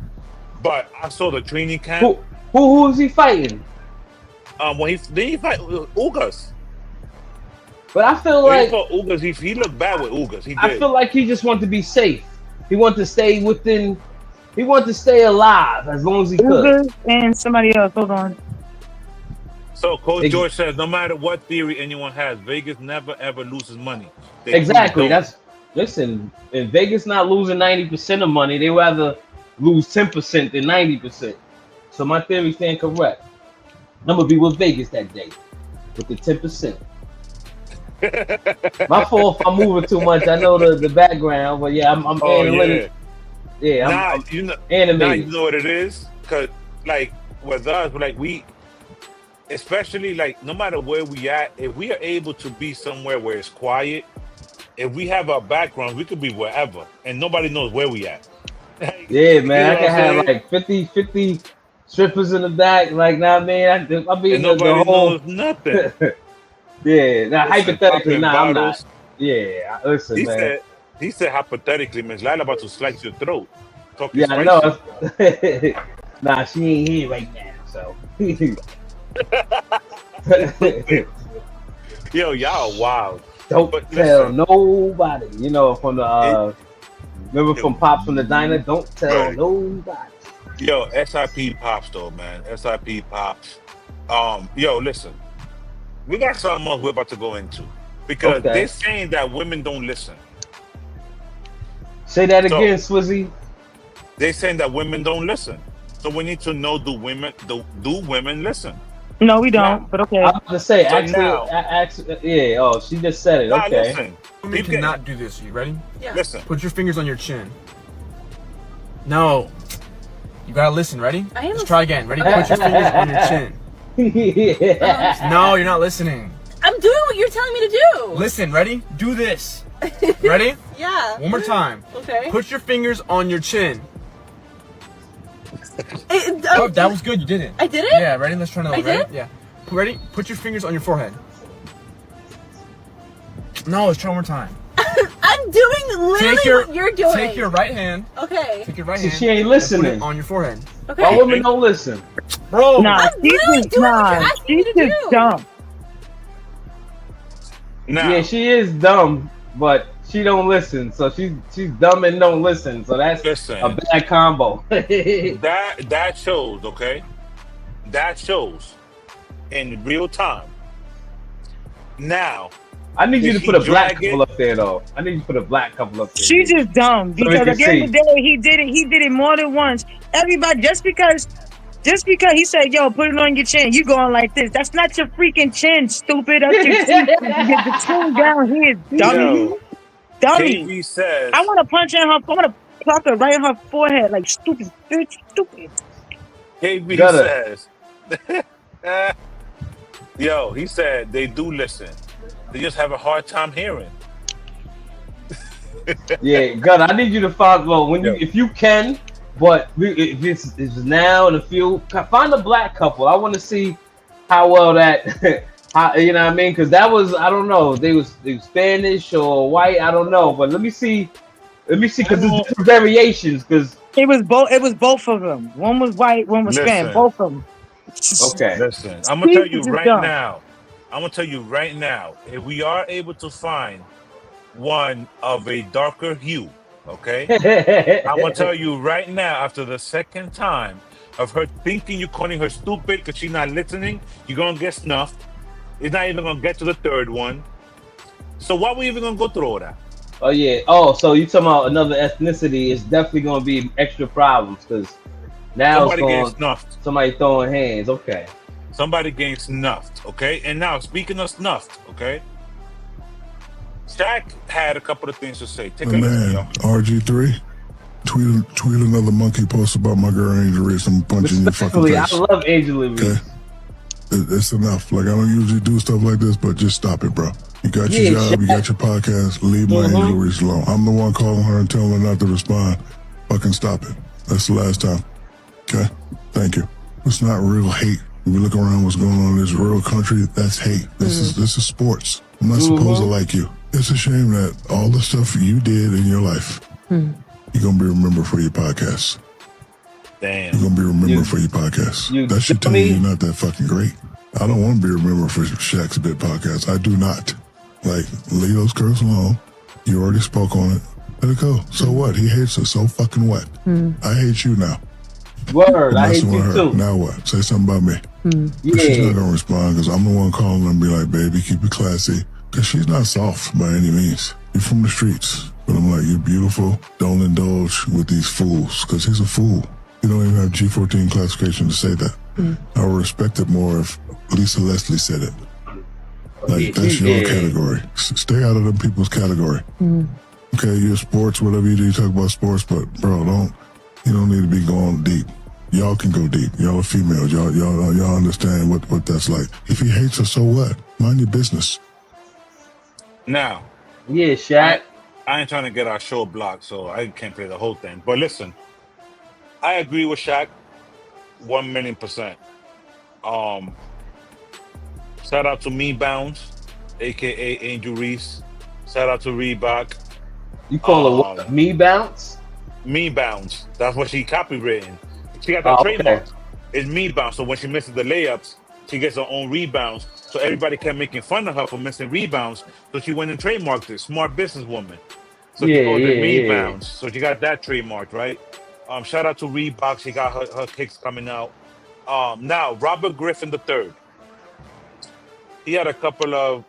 Speaker 1: But I saw the training camp.
Speaker 4: Who was he fighting?
Speaker 1: When he fight Ugas.
Speaker 4: But I feel like
Speaker 1: he looked bad with Ugas. He did.
Speaker 4: I feel like he just wanted to be safe. He wanted to stay within. He wanted to stay alive as long as he could.
Speaker 2: Ugas and somebody else. Hold on.
Speaker 1: So Coach George says, no matter what theory anyone has, Vegas never ever loses money.
Speaker 4: Exactly. Listen. In Vegas, not losing 90% of money, they rather lose 10% than 90%. So my theory stand correct. I'm gonna be with Vegas that day with the 10%. My fault if I'm moving too much. I know the background, but yeah, I'm analytic. Yeah, I'm animated.
Speaker 1: Now you know what it is, cause like with us, like we, especially like no matter where we at, if we are able to be somewhere where it's quiet, if we have our background, we could be wherever, and nobody knows where we at.
Speaker 4: Yeah, man, I can have like 50 strippers in the back, like now, man. I'll be in the whole
Speaker 1: knows nothing.
Speaker 4: Yeah, now hypothetically, I'm not. Yeah, listen, man.
Speaker 1: He said hypothetically, Miss Lila about to slice your throat.
Speaker 4: Yeah, I know. Nah, she ain't here right now, so.
Speaker 1: Yo, y'all wild.
Speaker 4: Don't tell nobody. You know, from the remember from Pops from the Diner. Don't tell nobody.
Speaker 1: Yo, SIP Pops though, man. SIP Pops. Yo, listen. We got something else we're about to go into because they're saying that women don't listen.
Speaker 4: Say that again, Swizzy.
Speaker 1: They're saying that women don't listen. So we need to know, do women listen?
Speaker 2: No, we don't. But okay.
Speaker 4: I was gonna say, yeah. Oh, she just said it. Okay.
Speaker 1: Listen.
Speaker 5: Women cannot do this. You ready?
Speaker 1: Yeah. Listen.
Speaker 5: Put your fingers on your chin. No. You gotta listen. Ready? Let's try again. Ready? Put your fingers on your chin. No, you're not listening.
Speaker 6: I'm doing what you're telling me to do.
Speaker 5: Listen, ready? Do this. Ready?
Speaker 6: Yeah.
Speaker 5: One more time.
Speaker 6: Okay.
Speaker 5: Put your fingers on your chin. Oh, that was good. You did it.
Speaker 6: I did it?
Speaker 5: Yeah, ready? Let's try another one.
Speaker 6: I
Speaker 5: Ready?
Speaker 6: did?
Speaker 5: Yeah. Ready? Put your fingers on your forehead. No, let's try one more time.
Speaker 6: I'm doing literally what you're doing.
Speaker 5: Take your right hand.
Speaker 6: Okay.
Speaker 5: Take your right hand.
Speaker 4: She ain't listening.
Speaker 5: Put it on your forehead.
Speaker 6: Okay.
Speaker 4: Why women don't listen?
Speaker 5: Bro.
Speaker 2: Nah, she's just dumb.
Speaker 1: Nah.
Speaker 4: Yeah, she is dumb, but she don't listen. So she's dumb and don't listen. So that's a bad combo.
Speaker 1: that shows, okay? That shows in real time. Now,
Speaker 4: I need you to put a black couple up there, though. I need you to put a black couple up there.
Speaker 2: She's just dumb because at the end of the day, he did it more than once. Everybody, just because he said, "Yo, put it on your chin," you going like this. That's not your freaking chin, stupid. That's your chin. Get the chin down here, dummy. Dummy.
Speaker 1: KB says,
Speaker 2: I want to punch in her. I want to pluck her right in her forehead, like stupid bitch, stupid.
Speaker 1: KB says. Yo, he said they do listen. They just have a hard time hearing.
Speaker 4: Yeah, God, I need you to find when you if you can, but if it's now in a few, find a black couple. I want to see how well that, how, you know what I mean? Because that was, I don't know, they was Spanish or white, I don't know, but let me see because there's different variations. Because
Speaker 2: it was both of them. One was white, one was Spanish. Both of them.
Speaker 4: Okay.
Speaker 1: Listen, I'm gonna tell you right now. If we are able to find one of a darker hue, okay, I'm gonna tell you right now. After the second time of her thinking you're calling her stupid because she's not listening, you're gonna get snuffed. It's not even gonna get to the third one. So why we even gonna go through all that?
Speaker 4: Oh yeah. Oh, so you talking about another ethnicity? It's definitely gonna be extra problems because now
Speaker 1: somebody getting snuffed.
Speaker 4: Somebody throwing hands. Okay.
Speaker 1: Somebody getting snuffed. Okay. And now speaking of snuffed, okay. Shaq had a couple of things to say. Take a listen, y'all.
Speaker 7: RG3, tweet another monkey post about my girl Angel Reese. I'm punching your fucking face.
Speaker 4: I love Angel Reese. Okay.
Speaker 7: It's enough. Like, I don't usually do stuff like this, but just stop it, bro. You got your job, you got your podcast. Leave my Angel Reese alone. I'm the one calling her and telling her not to respond. Fucking stop it. That's the last time. Okay? Thank you. It's not real hate. If you look around what's going on in this rural country, that's hate. This is sports. I'm not supposed to like you. It's a shame that all the stuff you did in your life, you're going to be remembered for your podcast.
Speaker 1: Damn.
Speaker 7: You're going to be remembered for your podcast. That should tell you you're not that fucking great. I don't want to be remembered for Shaq's Bit podcast. I do not. Like, leave those girls alone. You already spoke on it. Let it go. So what? He hates us. So fucking what? I hate you now.
Speaker 4: Word, I hate you too.
Speaker 7: Now what? Say something about me. But she's not going to respond because I'm the one calling and be like, baby, keep it classy. Because she's not soft by any means. You're from the streets. But I'm like, you're beautiful. Don't indulge with these fools because he's a fool. You don't even have G14 classification to say that. I would respect it more if Lisa Leslie said it. Like, that's your category. Stay out of them people's category. Okay, you're sports, whatever you do, you talk about sports, but bro, you don't need to be going deep. Y'all can go deep. Y'all are females. Y'all understand what that's like. If he hates her, so what? Mind your business.
Speaker 1: Now,
Speaker 4: yeah, Shaq.
Speaker 1: I ain't trying to get our show blocked, so I can't play the whole thing. But listen, I agree with Shaq 1,000,000%. Shout out to Me Bounce, aka Angel Reese. Shout out to Reebok.
Speaker 4: You call her what? Me Bounce?
Speaker 1: Me Bounce. That's what she copywritten. She got that trademark. It's Me Bounce. So when she misses the layups, she gets her own rebounds. So everybody kept making fun of her for missing rebounds. So she went and trademarked it. Smart businesswoman. So she called it Me Bounce. So she got that trademarked, right? Shout out to Reebok. She got her kicks coming out. Now Robert Griffin III. He had a couple of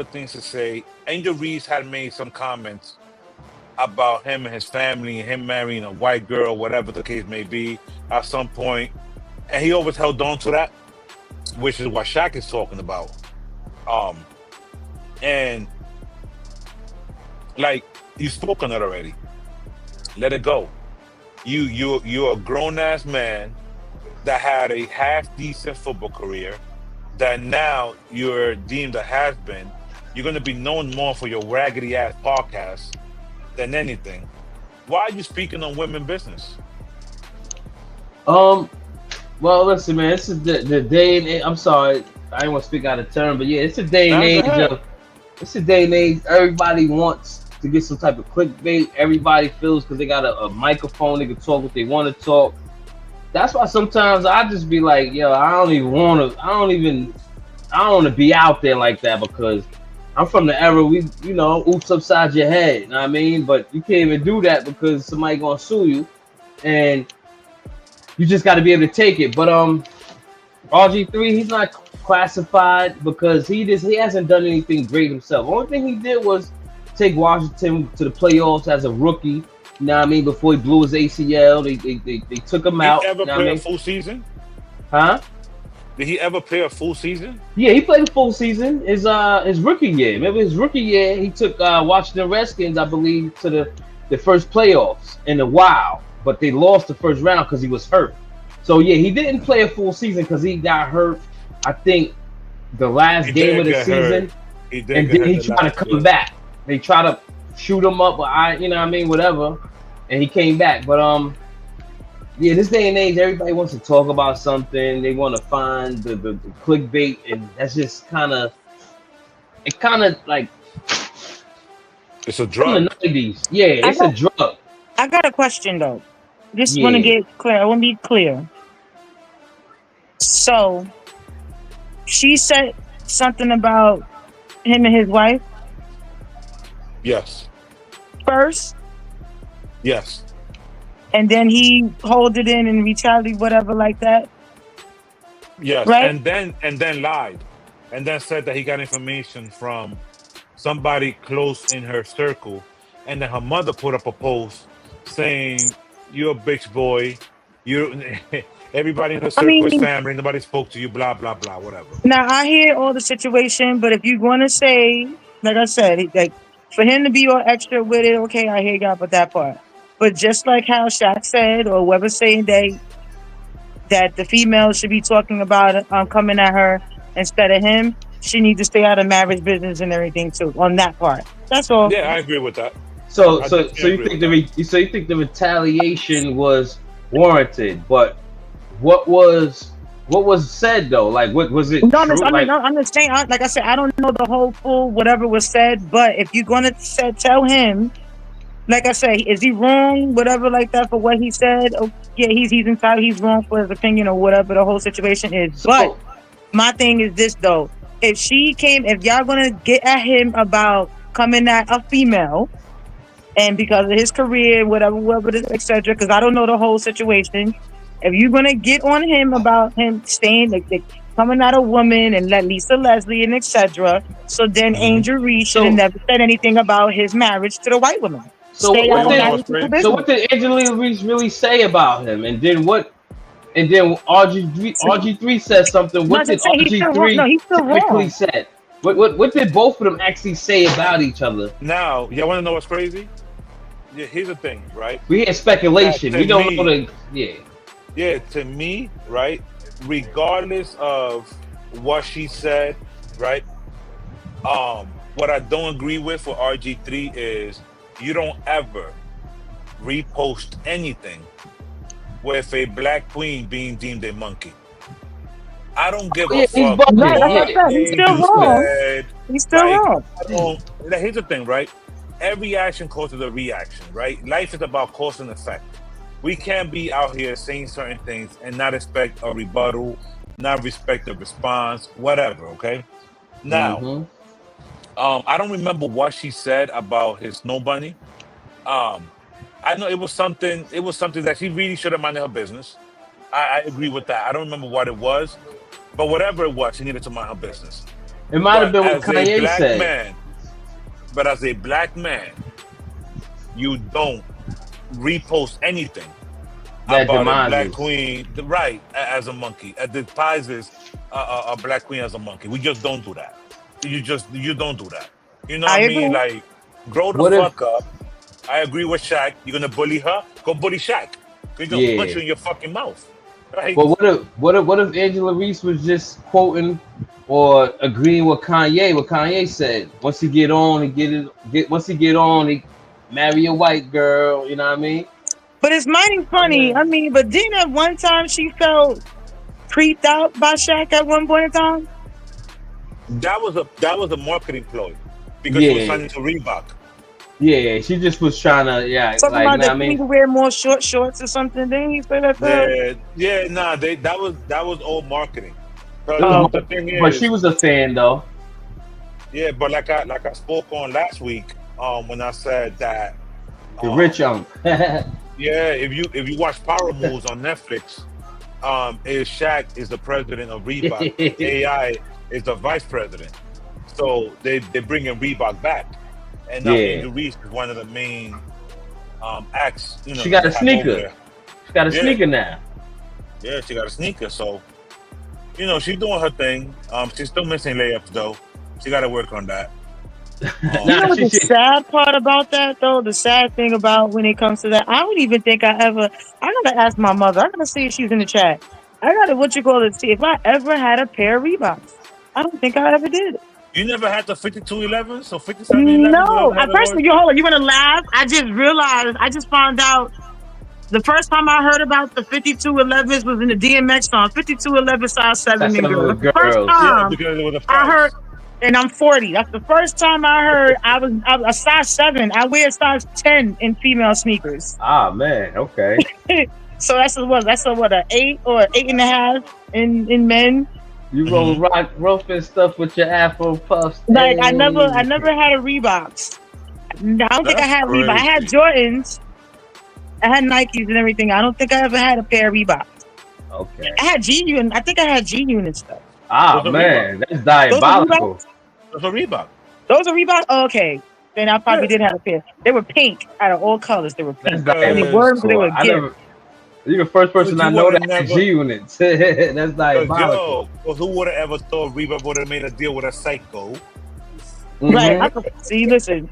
Speaker 1: things to say. Angel Reese had made some comments about him and his family and him marrying a white girl, whatever the case may be, at some point. And he always held on to that, which is what Shaq is talking about. And like, you spoke on it already. Let it go. You're a grown-ass man that had a half-decent football career, that now you're deemed a has-been. You're going to be known more for your raggedy-ass podcast than anything. Why are you speaking on women business?
Speaker 4: Well, listen, man, this is the day and age. I'm sorry, I didn't want to speak out of turn, but yeah, it's a day and age. Everybody wants to get some type of clickbait. Everybody feels because they got a microphone, they can talk what they want to talk. That's why sometimes I just be like, yo, I don't want to be out there like that, because I'm from the era oops upside your head, you know what I mean? But you can't even do that because somebody gonna sue you, and you just got to be able to take it. But RG3, he's not classified because he hasn't done anything great himself. Only thing he did was take Washington to the playoffs as a rookie. You know what I mean? Before he blew his ACL, they took him out.
Speaker 1: Did he ever play a full season?
Speaker 4: Huh?
Speaker 1: Did he ever play a full season?
Speaker 4: Yeah, he played a full season. His rookie year. Remember his rookie year, he took Washington Redskins, I believe, to the first playoffs in a while. But they lost the first round because he was hurt. So yeah, he didn't play a full season because he got hurt. I think the last game of the season, and then he tried to come back. They try to shoot him up, but you know what I mean, whatever, and he came back. But yeah, this day and age, everybody wants to talk about something. They want to find the clickbait, and that's just kind of like
Speaker 1: it's a drug.
Speaker 4: From the 90s. Yeah, it's a drug.
Speaker 2: I got a question though. Just want to get clear. I want to be clear. So, she said something about him and his wife?
Speaker 1: Yes.
Speaker 2: First?
Speaker 1: Yes.
Speaker 2: And then he hold it in and retaliate, whatever, like that?
Speaker 1: Yes.
Speaker 2: Right?
Speaker 1: And then lied. And then said that he got information from somebody close in her circle. And then her mother put up a post saying, "You're a bitch boy. Everybody in her circle is family. Nobody spoke to you, blah, blah, blah, whatever."
Speaker 2: Now, I hear all the situation, but if you're going to say, like I said, like for him to be all extra with it, okay, I hear y'all with that part. But just like how Shaq said, or whoever saying that the female should be talking about coming at her instead of him, she needs to stay out of marriage business and everything too, on that part. That's all.
Speaker 1: Yeah, I agree with that.
Speaker 4: So you think the retaliation was warranted, but what was said though? Like, what was it?
Speaker 2: No, I'm just saying. Like I said, I don't know the whole full whatever was said, but if you're gonna tell him, like I say, is he wrong? Whatever, like that for what he said. Oh, yeah, he's entitled. He's wrong for his opinion or whatever the whole situation is. But my thing is this though: if y'all gonna get at him about coming at a female, and because of his career, whatever, etc. Because I don't know the whole situation. If you're gonna get on him about him staying, like coming at a woman and let Lisa Leslie and etc. So then Angel Reese should have never said anything about his marriage to the white woman.
Speaker 4: So what did Angela Reese really say about him? And then what? And then RG3 said something. What did RG3 typically said? What did both of them actually say about each other?
Speaker 1: Now, y'all want to know what's crazy? Yeah, here's the thing, right?
Speaker 4: We hear speculation. We don't know the
Speaker 1: Yeah, to me, right? Regardless of what she said, right? What I don't agree with RG3 is you don't ever repost anything with a black queen being deemed a monkey. I don't give a fuck.
Speaker 2: He's still wrong. He's still wrong.
Speaker 1: Here's the thing, right? Every action causes a reaction, right? Life is about cause and effect. We can't be out here saying certain things and not expect a rebuttal, not respect a response, whatever, okay? Now, I don't remember what she said about his snow bunny. I know it was something that she really should have minded her business. I agree with that. I don't remember what it was, but whatever it was, she needed to mind her business.
Speaker 4: It might have been what Kanye said.
Speaker 1: But as a black man, you don't repost anything
Speaker 4: that
Speaker 1: about a black queen, right, as a monkey. It despises a black queen as a monkey. We just don't do that. You don't do that. You know what I mean? Like, grow the fuck up. I agree with Shaq. You're gonna bully her? Go bully Shaq. He's gonna punch you in your fucking mouth. Right?
Speaker 4: But what if Angela Reese was just quoting or agreeing with Kanye? What Kanye said: once he get on, he marry a white girl. You know what I mean?
Speaker 2: But it's mighty funny. I mean, but didn't at one time she felt creeped out by Shaq at one point in time?
Speaker 1: That was a marketing ploy because she was signing to Reebok.
Speaker 4: Yeah, she just was trying to
Speaker 2: something like that. Need to wear more shorts or something. Didn't he say that?
Speaker 1: That was all marketing.
Speaker 4: The thing is, but she was a fan though.
Speaker 1: Yeah, but like I spoke on last week, when I said that
Speaker 4: the rich young.
Speaker 1: Yeah, if you watch Power Moves on Netflix, Shaq is the president of Reebok. AI is the vice president. So they bringing Reebok back, and now Angel Reese is one of the main acts. You know,
Speaker 4: she got a sneaker. She got a sneaker now.
Speaker 1: Yeah, she got a sneaker. So, you know, she's doing her thing. She's still missing layups though. She got to work on that.
Speaker 2: You know the sad part about that though? The sad thing about when it comes to that, I don't even think I gotta ask my mother. I'm gonna see if she's in the chat. I gotta see if I ever had a pair of Reeboks. I don't think I ever did.
Speaker 1: You never had the 5211s or 5711s?
Speaker 2: No, hold on. You want to laugh? I just realized. I just found out. The first time I heard about the 5211s was in the DMX song, 5211 size 7 girl. The first time
Speaker 1: because it was
Speaker 2: I heard, and I'm 40. That's the first time I heard I was a size 7. I wear size 10 in female sneakers.
Speaker 4: Ah man, okay.
Speaker 2: So that's what an 8 or 8.5 in men.
Speaker 4: You roll rough and stuff with your Afro puffs.
Speaker 2: Like I never had a Reeboks. I don't think I had Reeboks. I had Jordans. I had Nikes and everything. I don't think I ever had a pair of Reeboks.
Speaker 4: Okay.
Speaker 2: I had G-Unit. I think I had G-Unit stuff.
Speaker 4: Ah, man. That's diabolical.
Speaker 1: Those are Reebok.
Speaker 2: Those are Reebok? Oh, okay. Then I probably did have a pair. They were pink out of all colors. They were pink.
Speaker 4: They were you're the first person I know that had G-Units. That's diabolical.
Speaker 1: Yo, who would have ever thought Reebok would have made a deal with a psycho?
Speaker 2: Right. See, listen.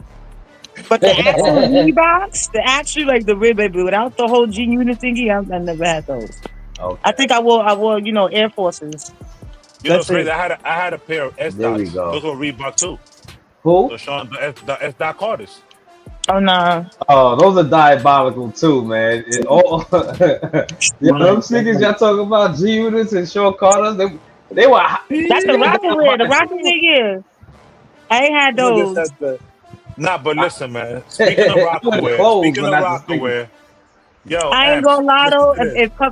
Speaker 2: But the actual Reeboks, like the rib, without the whole G-Unit thingy, I never had those. Okay. I think I wore, Air Forces.
Speaker 1: You know what's crazy? I had a pair of S-Dots. Those were Reebok too.
Speaker 4: Who?
Speaker 1: The S-Dot Carters.
Speaker 2: Oh no!
Speaker 4: Oh, those are diabolical too, man. Them sneakers y'all talking about, G-Units and short Carters, they were.
Speaker 2: That's the Rockaway. The Rockaway, yeah. I ain't had those.
Speaker 1: Nah, but listen, man. Speaking of Rockaway, yo,
Speaker 2: I ain't gonna lie though.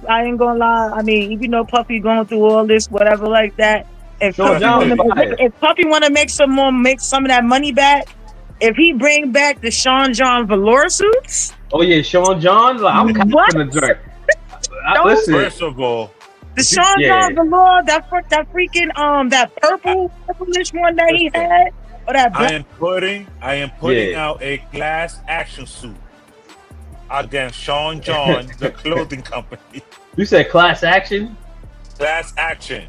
Speaker 2: I ain't gonna lie. I mean, if you know Puffy going through all this, whatever like that. If Puffy want to make some of that money back, if he bring back the Sean John velour suits.
Speaker 4: Oh yeah, Sean John. I'm coming to drink. Listen,
Speaker 1: first of all,
Speaker 2: the Sean John velour, that freaking that purplish one that he had. Or that
Speaker 1: I am putting out a class action suit against Sean John, the clothing company.
Speaker 4: You said class action?
Speaker 1: Class action.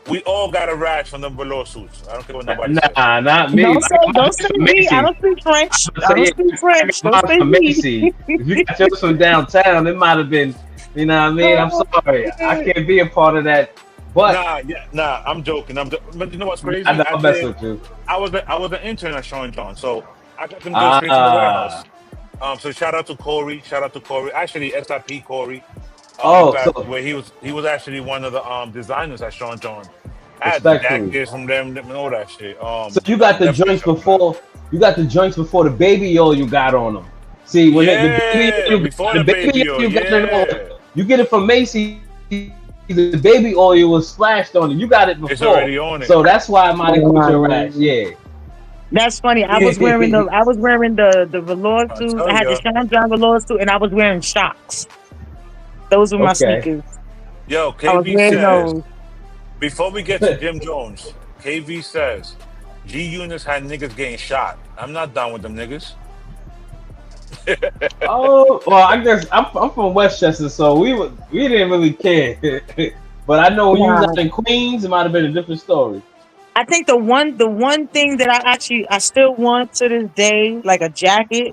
Speaker 1: We all got a rash from them velour suits. I don't care what nobody says.
Speaker 4: Nah, not me.
Speaker 2: Don't say me. I don't speak French. Don't say me.
Speaker 4: If you got yours from downtown, it might have been, you know what I mean? I'm sorry. I can't be a part of that. But
Speaker 1: I'm joking. But you know what's crazy?
Speaker 4: I with you.
Speaker 1: I was an intern at Sean John, so I got them go straight to the warehouse. So shout out to Corey. Actually, SIP Corey. Where he was actually one of the designers at Sean John. I had jackets from them and all that shit.
Speaker 4: So you got the joints before. You got the joints before the baby oil you got on them. See, when the baby oil you got it on, you get it from Macy's. The baby oil was splashed on it. You got it before.
Speaker 1: It's already on it.
Speaker 4: So that's why I might have put your rash. Yeah.
Speaker 2: That's funny. I was wearing the velour suit. I had the Sean John velour suit, and I was wearing shocks. Those were my sneakers.
Speaker 1: Yo, KV says, before we get to Jim Jones, KV says, G-Units had niggas getting shot. I'm not down with them niggas.
Speaker 4: Oh, well, I guess I'm from Westchester, so we didn't really care. But I know when you was out in Queens, it might have been a different story.
Speaker 2: I think the one thing that I still want to this day, like a jacket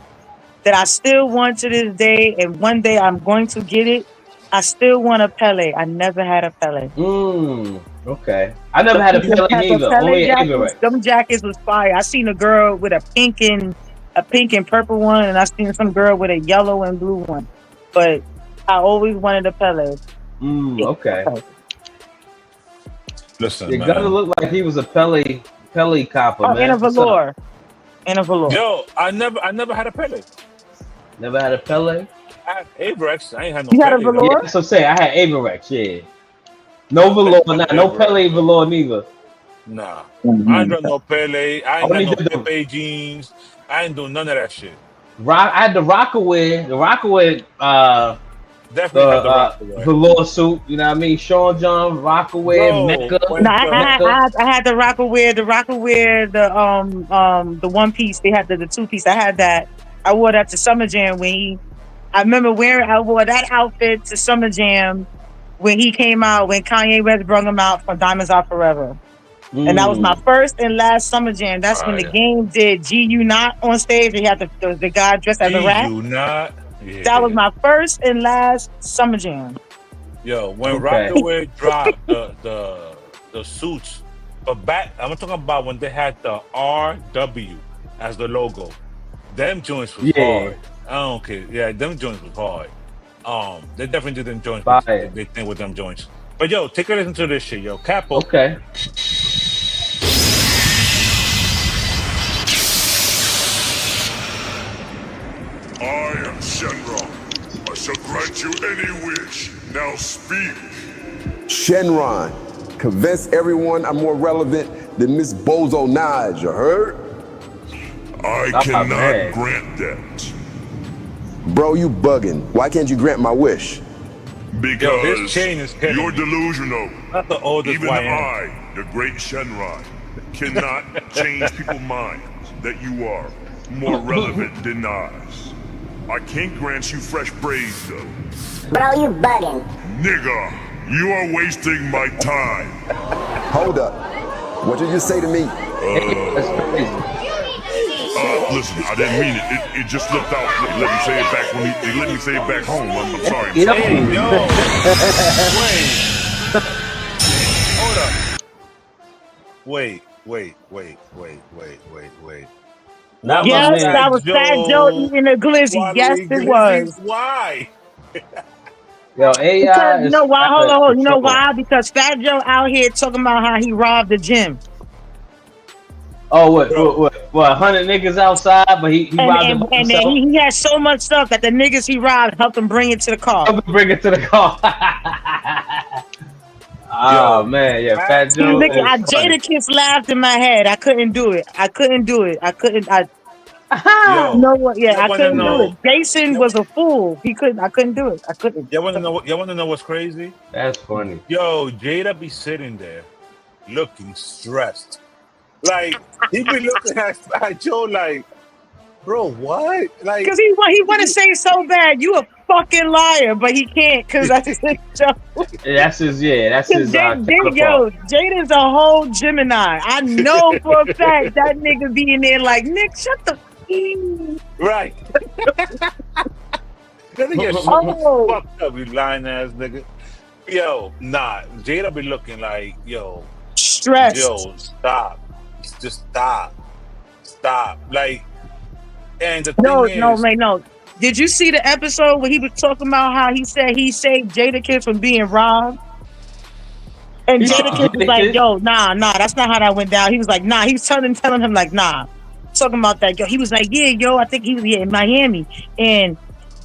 Speaker 2: that I still want to this day, and one day I'm going to get it. I still want a Pele. I never had a Pele.
Speaker 4: Okay. I never had a Pele either. Only Averex.
Speaker 2: Them jackets was fire. I seen a girl with a pink and purple one, and I seen some girl with a yellow and blue one. But I always wanted a Pele.
Speaker 4: Okay.
Speaker 1: Listen,
Speaker 4: it gotta look like he was a Pele copper, man.
Speaker 2: In a velour.
Speaker 1: Yo, I never had a Pele.
Speaker 4: Never had a Pele?
Speaker 1: I had Averex. I ain't had no
Speaker 2: You
Speaker 1: Pele.
Speaker 2: had a velour?
Speaker 4: Yeah, so say I had Averex, yeah. No velour, no Pele velour neither.
Speaker 1: Nah. I ain't done no Pele. I ain't got no Pepe jeans. I ain't doing none of that shit.
Speaker 4: I had the Rockaway.
Speaker 1: Definitely had the Rockaway.
Speaker 4: Velour suit, you know what I mean? Sean John, Rockaway, Mecca.
Speaker 2: I had the Rockaway, the one piece. They had the 2-piece. I had that. I wore that to Summer Jam I wore that outfit to Summer Jam when he came out, when Kanye West brought him out for Diamonds Are Forever. And that was my first and last Summer Jam. That's when the game did G.U. Not on stage. They had the guy dressed as a rat.
Speaker 1: G.U. Not. Yeah.
Speaker 2: That was my first and last Summer Jam.
Speaker 1: Yo, when Rockaway dropped the suits, but back I'm talking about when they had the RW as the logo. Them joints was hard. I don't care. Yeah, them joints was hard. They definitely did them joints. They think with them joints. But yo, take a listen to this shit, yo. Capo.
Speaker 4: Okay.
Speaker 7: I am Shenron. I shall grant you any wish. Now speak.
Speaker 8: Shenron, convince everyone I'm more relevant than Miss Bozo Naj, you heard?
Speaker 7: I cannot grant that.
Speaker 8: Bro, you bugging. Why can't you grant my wish?
Speaker 7: Because
Speaker 1: yo, this chain is
Speaker 7: you're delusional.
Speaker 1: Not the oldest
Speaker 7: Even I, the great Shenron, cannot change people's minds that you are more relevant than Nas. I can't grant you fresh braids though.
Speaker 9: Bro, you bugging.
Speaker 7: Nigga, you are wasting my time.
Speaker 8: Hold up. What did you say to me?
Speaker 7: Listen, I didn't mean it. It just slipped out. Let me say it back when they let me say it back home. I'm sorry.
Speaker 1: Hey, yo. Wait. Hold up. Wait.
Speaker 2: Yes, that was Fat Joe eating a glizzy. Yes, it was.
Speaker 1: Why?
Speaker 4: Yo, AI.
Speaker 2: Because, you know why? Hold on. You know why? Because Fat Joe out here talking about how he robbed the gym.
Speaker 4: Oh, what? 100 niggas outside, but he robbed them.
Speaker 2: And then he had so much stuff that the niggas he robbed helped him bring it to the car.
Speaker 4: Oh man, yeah, Fat Joe.
Speaker 2: Jadakiss laughed in my head. I couldn't do it. I couldn't do it. I couldn't do it. Jason was a fool. I couldn't do it. I couldn't.
Speaker 1: Y'all wanna know what's crazy?
Speaker 4: That's funny.
Speaker 1: Yo, Jada be sitting there looking stressed. Like he be looking at Fat Joe like, bro, what? Like,
Speaker 2: because he want to say so bad, you a fucking liar, but he can't because that's his joke.
Speaker 4: That's his.
Speaker 2: Jada's a whole Gemini. I know for a fact that nigga be in there like, Nick, shut the
Speaker 1: right. That nigga so fucked up, you lying ass nigga. Yo, nah, Jada be looking like, yo,
Speaker 2: stressed.
Speaker 1: Yo, stop. Just stop. Like, and the thing is,
Speaker 2: no. Did you see the episode where he was talking about how he said he saved Jadakiss from being robbed? And Jadakiss was like, yo, nah, that's not how that went down. He was like, nah. He was telling him like, nah. Talking about that, yo. He was like, yeah, yo, I think he was in Miami. And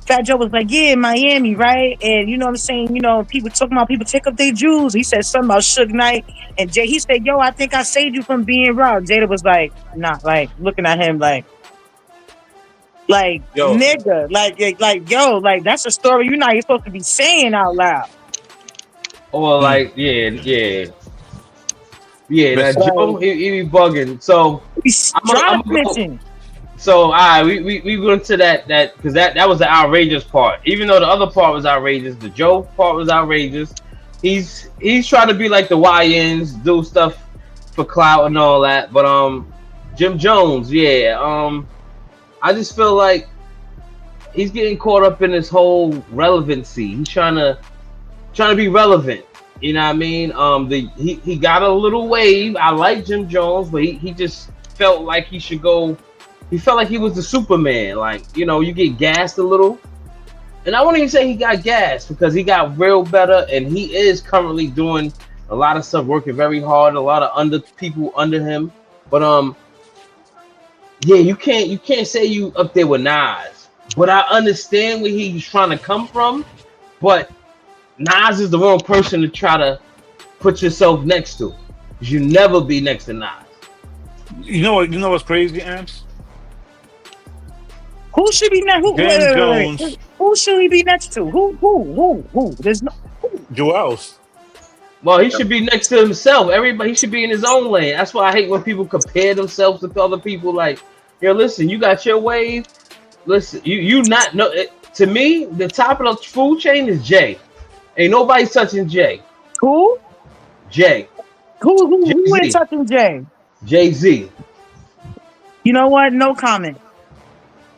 Speaker 2: Fat Joe was like, yeah, in Miami, right? And you know what I'm saying? You know, people talking about people take up their jewels. He said something about Suge Knight. And he said, yo, I think I saved you from being robbed. Jada was like, nah, like looking at him like yo, nigga, like yo, like that's a story you're not supposed to be saying out loud.
Speaker 4: Or like, yeah. That Joe, he be bugging. So So we went to that because that was the outrageous part. Even though the other part was outrageous, the Joe part was outrageous. He's trying to be like the YNs, do stuff for clout and all that. But Jim Jones, I just feel like he's getting caught up in this whole relevancy. He's trying to be relevant. You know what I mean? He got a little wave. I like Jim Jones, but he just felt like he should go. He felt like he was the Superman. Like, you know, you get gassed a little. And I won't even say he got gassed because he got real better, and he is currently doing a lot of stuff, working very hard, a lot of people under him. But you can't say you up there with Nas. But I understand where he's trying to come from. But Nas is the wrong person to try to put yourself next to. You never be next to Nas.
Speaker 1: You know what's crazy, Amps?
Speaker 2: Who should be next? Who should he be next to? Who? There's no.
Speaker 1: Who else?
Speaker 4: Well, he should be next to himself. Everybody, he should be in his own lane. That's why I hate when people compare themselves with other people. Like, yo, listen, you got your wave. Listen, you not know. To me, the top of the food chain is Jay. Ain't nobody touching Jay.
Speaker 2: Who?
Speaker 4: Jay.
Speaker 2: Who ain't touching Jay?
Speaker 4: Jay-Z.
Speaker 2: You know what? No comment.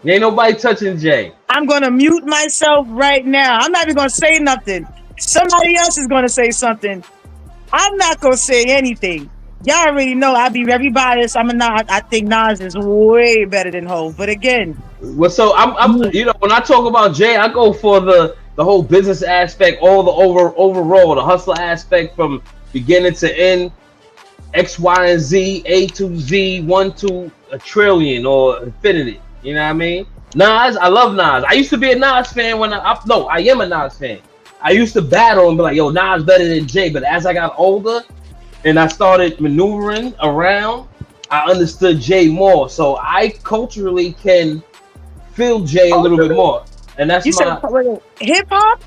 Speaker 4: Ain't nobody touching Jay.
Speaker 2: I'm gonna mute myself right now. I'm not even gonna say nothing. somebody else is gonna say something. I'm not gonna say anything. Y'all already know I be very biased. I think Nas is way better than Hov. But again,
Speaker 4: well, so I'm when I talk about Jay, I go for the whole business aspect, all the overall, the hustle aspect from beginning to end, X, Y, and Z, A to Z, 1 to a trillion or infinity. You know what I mean? Nas, I love Nas. I used to be a Nas fan I am a Nas fan. I used to battle and be like, yo, Nas better than Jay. But as I got older and I started maneuvering around, I understood Jay more. So I culturally can feel Jay a little bit more. And that's
Speaker 2: said hip hop.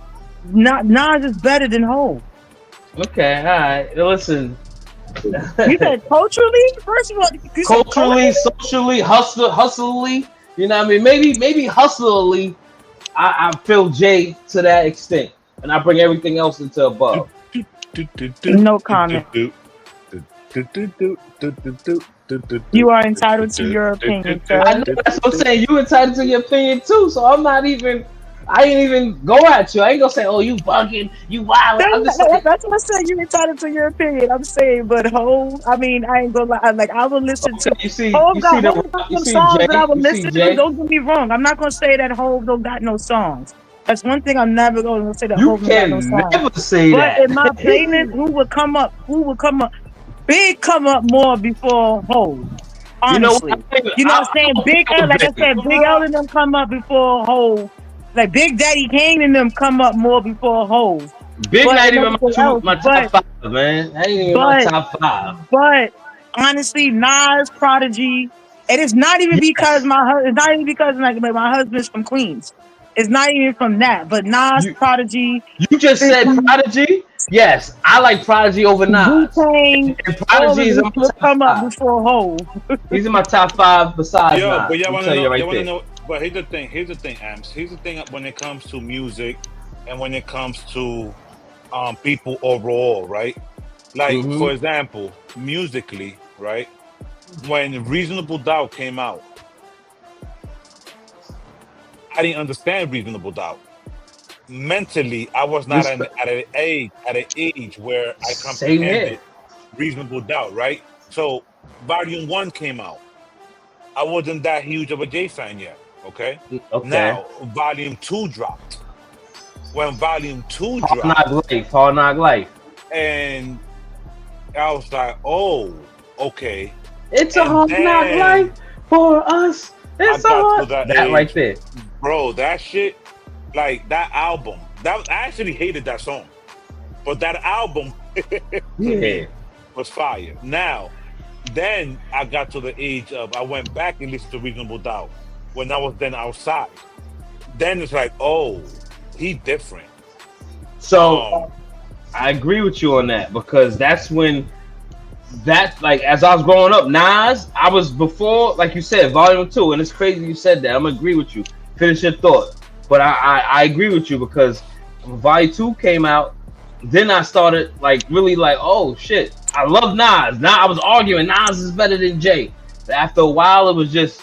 Speaker 2: Nas is better than Hov.
Speaker 4: Okay, all right. Listen.
Speaker 2: You said culturally. First of all,
Speaker 4: culturally, socially, hustlerly. You know what I mean? Maybe hustlerly. I feel Jay to that extent, and I bring everything else into above.
Speaker 2: No comment. You are entitled to your opinion, sir.
Speaker 4: I know, that's what I'm saying. You entitled to your opinion too. So I ain't even go at you. I ain't gonna say, "Oh, you bugging, you wild."
Speaker 2: That's what I said. You entitled to your opinion. I'm saying, but Hov, I mean, I ain't gonna lie. Like, I will listen to. Hov got some songs that I will listen to. Don't get me wrong. I'm not gonna say that Hov don't got no songs. That's one thing I'm never gonna say that Hov don't got no songs.
Speaker 4: You can never say that.
Speaker 2: But in my playlist, who would come up? Big come up more before Hov. Honestly, you know what I'm saying? Big L, like I said, Big L and them come up before Hov. Like Big Daddy Kane and them come up more before Hov.
Speaker 4: Big not even my top 5, man. That ain't even my top 5.
Speaker 2: But honestly, Nas, Prodigy, and it's not even because like my husband's from Queens. It's not even from that. But Nas, Prodigy.
Speaker 4: You just said Prodigy? Yes, I like Prodigy over Nas.
Speaker 2: And
Speaker 4: Prodigy is in my top 5.
Speaker 2: Up before Hov.
Speaker 4: He's in my top 5 besides Nas.
Speaker 1: But y'all want to know. But here's the thing, Amps. Here's the thing when it comes to music and when it comes to people overall, right? Like, for example, musically, right? When Reasonable Doubt came out, I didn't understand Reasonable Doubt. Mentally, I was not at an age where I comprehended Reasonable Doubt, right? So, Volume 1 came out. I wasn't that huge of a Jay fan yet. Okay. Now Volume 2 dropped. When Volume 2 dropped,
Speaker 4: Hard Knock Life,
Speaker 2: and I was like, oh, okay.
Speaker 4: It's a hard knock life for us. It's a hard that right there,
Speaker 1: bro. That shit, like that album. I actually hated that song, but that album was fire. Now, then I got to the age of I went back and listened to Reasonable Doubt. When I was then outside, then it's like, oh, he different.
Speaker 4: So I agree with you on that because that's when like as I was growing up, Nas, I was before, like you said, Volume 2, and it's crazy you said that. I'm gonna agree with you. Finish your thought, but I agree with you because when Volume 2 came out, then I started like really like, oh shit, I love Nas. Now I was arguing Nas is better than Jay. But after a while, it was just.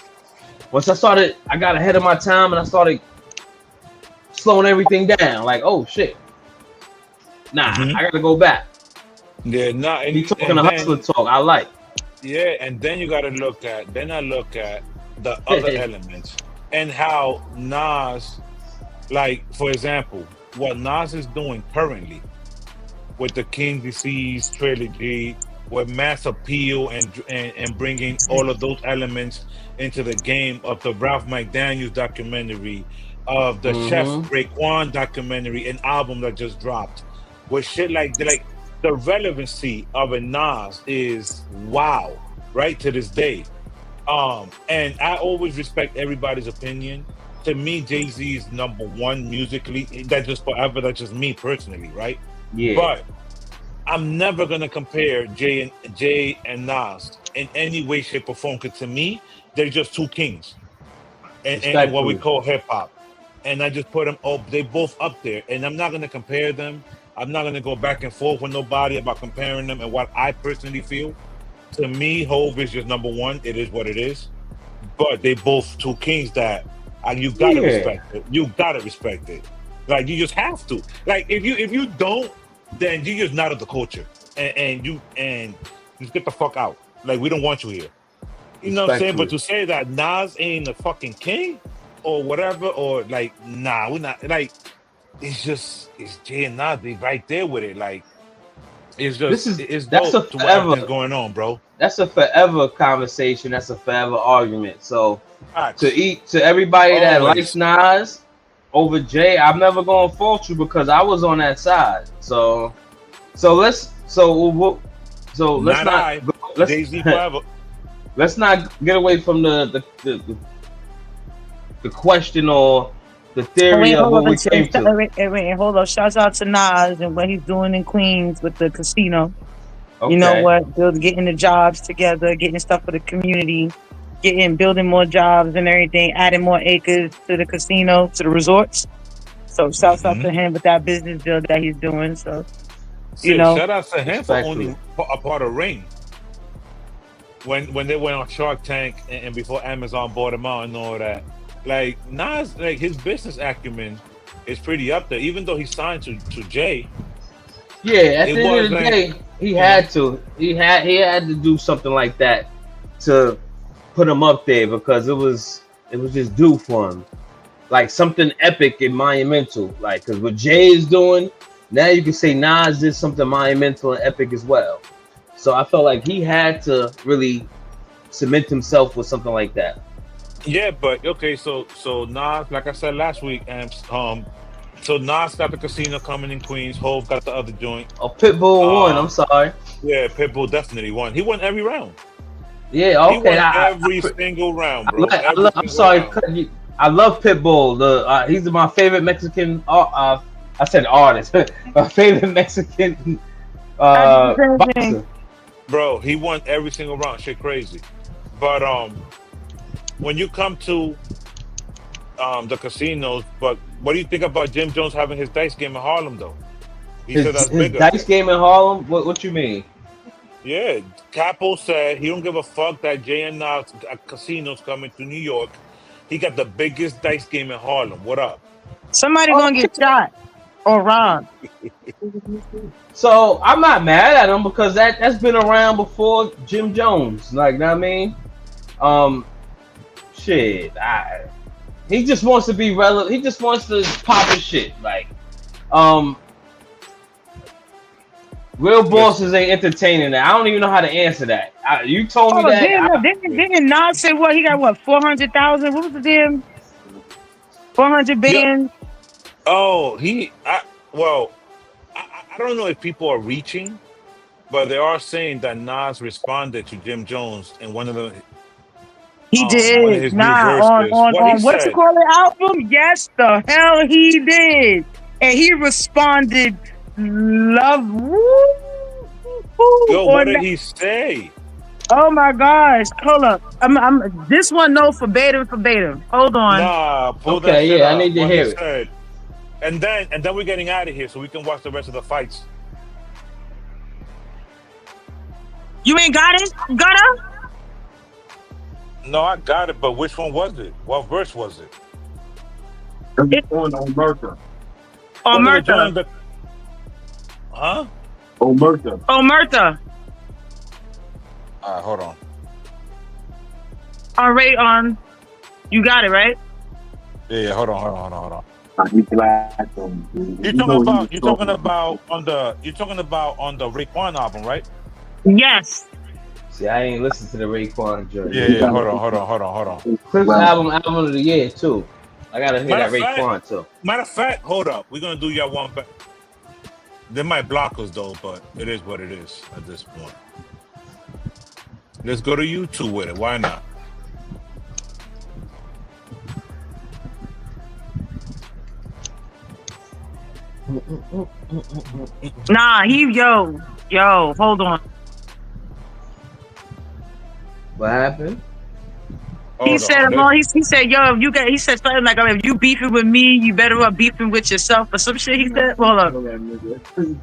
Speaker 4: Once I got ahead of my time and I started slowing everything down. Like, oh shit, I gotta go back.
Speaker 1: Yeah, and
Speaker 4: you talking a hustler talk. I like.
Speaker 1: Yeah, and then you gotta look at. Then I look at the other elements and how Nas, like for example, what Nas is doing currently with the King Disease trilogy, with Mass Appeal and bringing all of those elements into the game of the Ralph McDaniels documentary, of the Chef Raekwon documentary, an album that just dropped, with shit like the relevancy of a Nas is wow, right to this day. And I always respect everybody's opinion. To me, Jay-Z is #1 musically. That's just forever. That's just me personally, right?
Speaker 4: Yeah.
Speaker 1: But I'm never gonna compare Jay and Nas in any way, shape, or form. Because to me, they're just two kings, and what we call hip hop. And I just put them up. They both up there, and I'm not gonna compare them. I'm not gonna go back and forth with nobody about comparing them and what I personally feel. To me, Hov is just #1. It is what it is. But they both two kings that you gotta respect it. You gotta respect it. Like you just have to. Like if you don't, then you just not of the culture, and just get the fuck out. Like we don't want you here. You know what I'm saying? But to say that Nas ain't a fucking king or whatever, or like nah, we're not. Like it's Jay and Nas. They right there with it. Like it's just it's dope to what's going on, bro.
Speaker 4: That's a forever conversation. That's a forever argument. So to everybody that likes Nas over Jay, I'm never gonna fault you because I was on that side. Let's
Speaker 1: Jay-Z forever.
Speaker 4: Let's not get away from the question or the theory of what we came to.
Speaker 2: Wait, hold on. Shouts out to Nas and what he's doing in Queens with the casino. Okay. You know what? Getting the jobs together, getting stuff for the community, building more jobs and everything, adding more acres to the casino, to the resorts. So shouts out to him with that business deal that he's doing. So
Speaker 1: shout out to him for owning a part of Ring. When they went on Shark Tank and before Amazon bought him out and all that. Like Nas, like his business acumen is pretty up there, even though he signed to Jay.
Speaker 4: Yeah, at the end of the day, he had to. He had to do something like that to put him up there because it was just due for him. Like something epic and monumental. Like because what Jay is doing, now you can say Nas did something monumental and epic as well. So I felt like he had to really cement himself with something like that.
Speaker 1: Yeah, but okay, so Nas, like I said last week, and so Nas got the casino coming in Queens. Hov got the other joint.
Speaker 4: Oh, Pitbull won. I'm sorry.
Speaker 1: Yeah, Pitbull definitely won. He won every round.
Speaker 4: Yeah, okay.
Speaker 1: He won every single round, bro.
Speaker 4: I'm sorry. I love Pitbull. He's my favorite Mexican. I said artist. My favorite Mexican boxer.
Speaker 1: Bro, he won every single round. Shit, crazy. But when you come to the casinos, but what do you think about Jim Jones having his dice game in Harlem, though? He said that's bigger.
Speaker 4: Dice game in Harlem? What you mean?
Speaker 1: Yeah, Capo said he don't give a fuck that Jay and Nas casinos coming to New York. He got the biggest dice game in Harlem. What up?
Speaker 2: Somebody gonna get shot or robbed.
Speaker 4: So I'm not mad at him because that's been around before Jim Jones. Like, you know what I mean? He just wants to be relevant. He just wants to pop his shit. Like, real bosses ain't entertaining that. I don't even know how to answer that. You told me that.
Speaker 2: Didn't Nas say what? He got what? 400,000? What was the damn? 400 billion?
Speaker 1: Oh, I don't know if people are reaching, but they are saying that Nas responded to Jim Jones in one of the.
Speaker 2: He did. On what's it called, the album? Yes, the hell he did. And he responded, love.
Speaker 1: Yo, what did he say?
Speaker 2: Oh my gosh. Hold up. I'm this one no verbatim. Hold on.
Speaker 1: Nah,
Speaker 4: okay, yeah, I need to hear it.
Speaker 1: And then we're getting out of here so we can watch the rest of the fights.
Speaker 2: You ain't got it? Got it?
Speaker 1: No, I got it, but which one was it? What verse was it?
Speaker 3: On Murta.
Speaker 2: On Murta.
Speaker 1: Huh?
Speaker 3: On Murta.
Speaker 2: On Murta.
Speaker 1: Hold on.
Speaker 2: All right, on. You got it, right?
Speaker 1: Yeah, hold on. You're talking about on the Raekwon album, right?
Speaker 2: Yes.
Speaker 4: See, I ain't listened to the Raekwon joint.
Speaker 1: Yeah. Hold on.
Speaker 4: Clip's album of the year too. I gotta hear that Raekwon too.
Speaker 1: Matter of fact, hold up. We're gonna do y'all one back. They might block us though, but it is what it is at this point. Let's go to YouTube with it. Why not?
Speaker 2: Nah, yo, hold on.
Speaker 4: What happened?
Speaker 2: He said, yo, he said something like, if you beefing with me, you better up beefing with yourself or some shit. He said, hold up.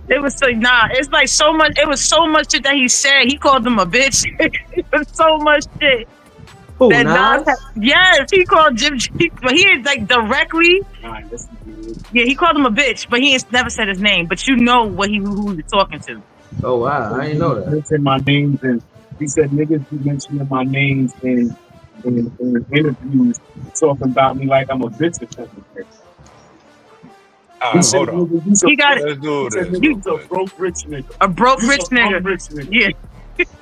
Speaker 2: It was it's like so much. It was so much shit that he said. He called them a bitch. It was so much shit. That Nas? Yes, he called Jim. But he is like directly. Yeah, he called him a bitch, but he never said his name. But you know who he's talking to.
Speaker 4: Oh wow, I didn't know that.
Speaker 10: Mentioned my names, and he said niggas be mentioning my names in interviews, talking about me like I'm a bitch or something.
Speaker 1: Hold on.
Speaker 2: He got it.
Speaker 1: Let's do this.
Speaker 10: He's a broke rich nigga.
Speaker 2: A broke rich nigga. Yeah.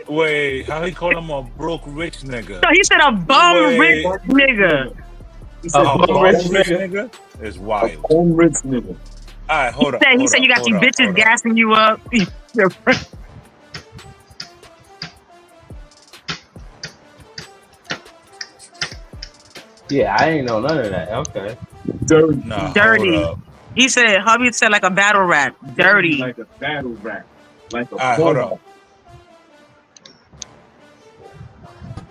Speaker 1: Wait, how he call him a broke rich nigga?
Speaker 2: So he said a bum rich nigga.
Speaker 10: He said
Speaker 1: a bum rich nigga is wild.
Speaker 10: A bum rich nigga.
Speaker 1: All right, hold on.
Speaker 2: He said you got you bitches gassing you up.
Speaker 4: Yeah, I ain't know none of that. Okay.
Speaker 10: Dirty.
Speaker 1: Nah,
Speaker 2: Dirty. He said, hubby said like a battle rap. Dirty.
Speaker 10: Like a battle rap. Like a
Speaker 1: hold on.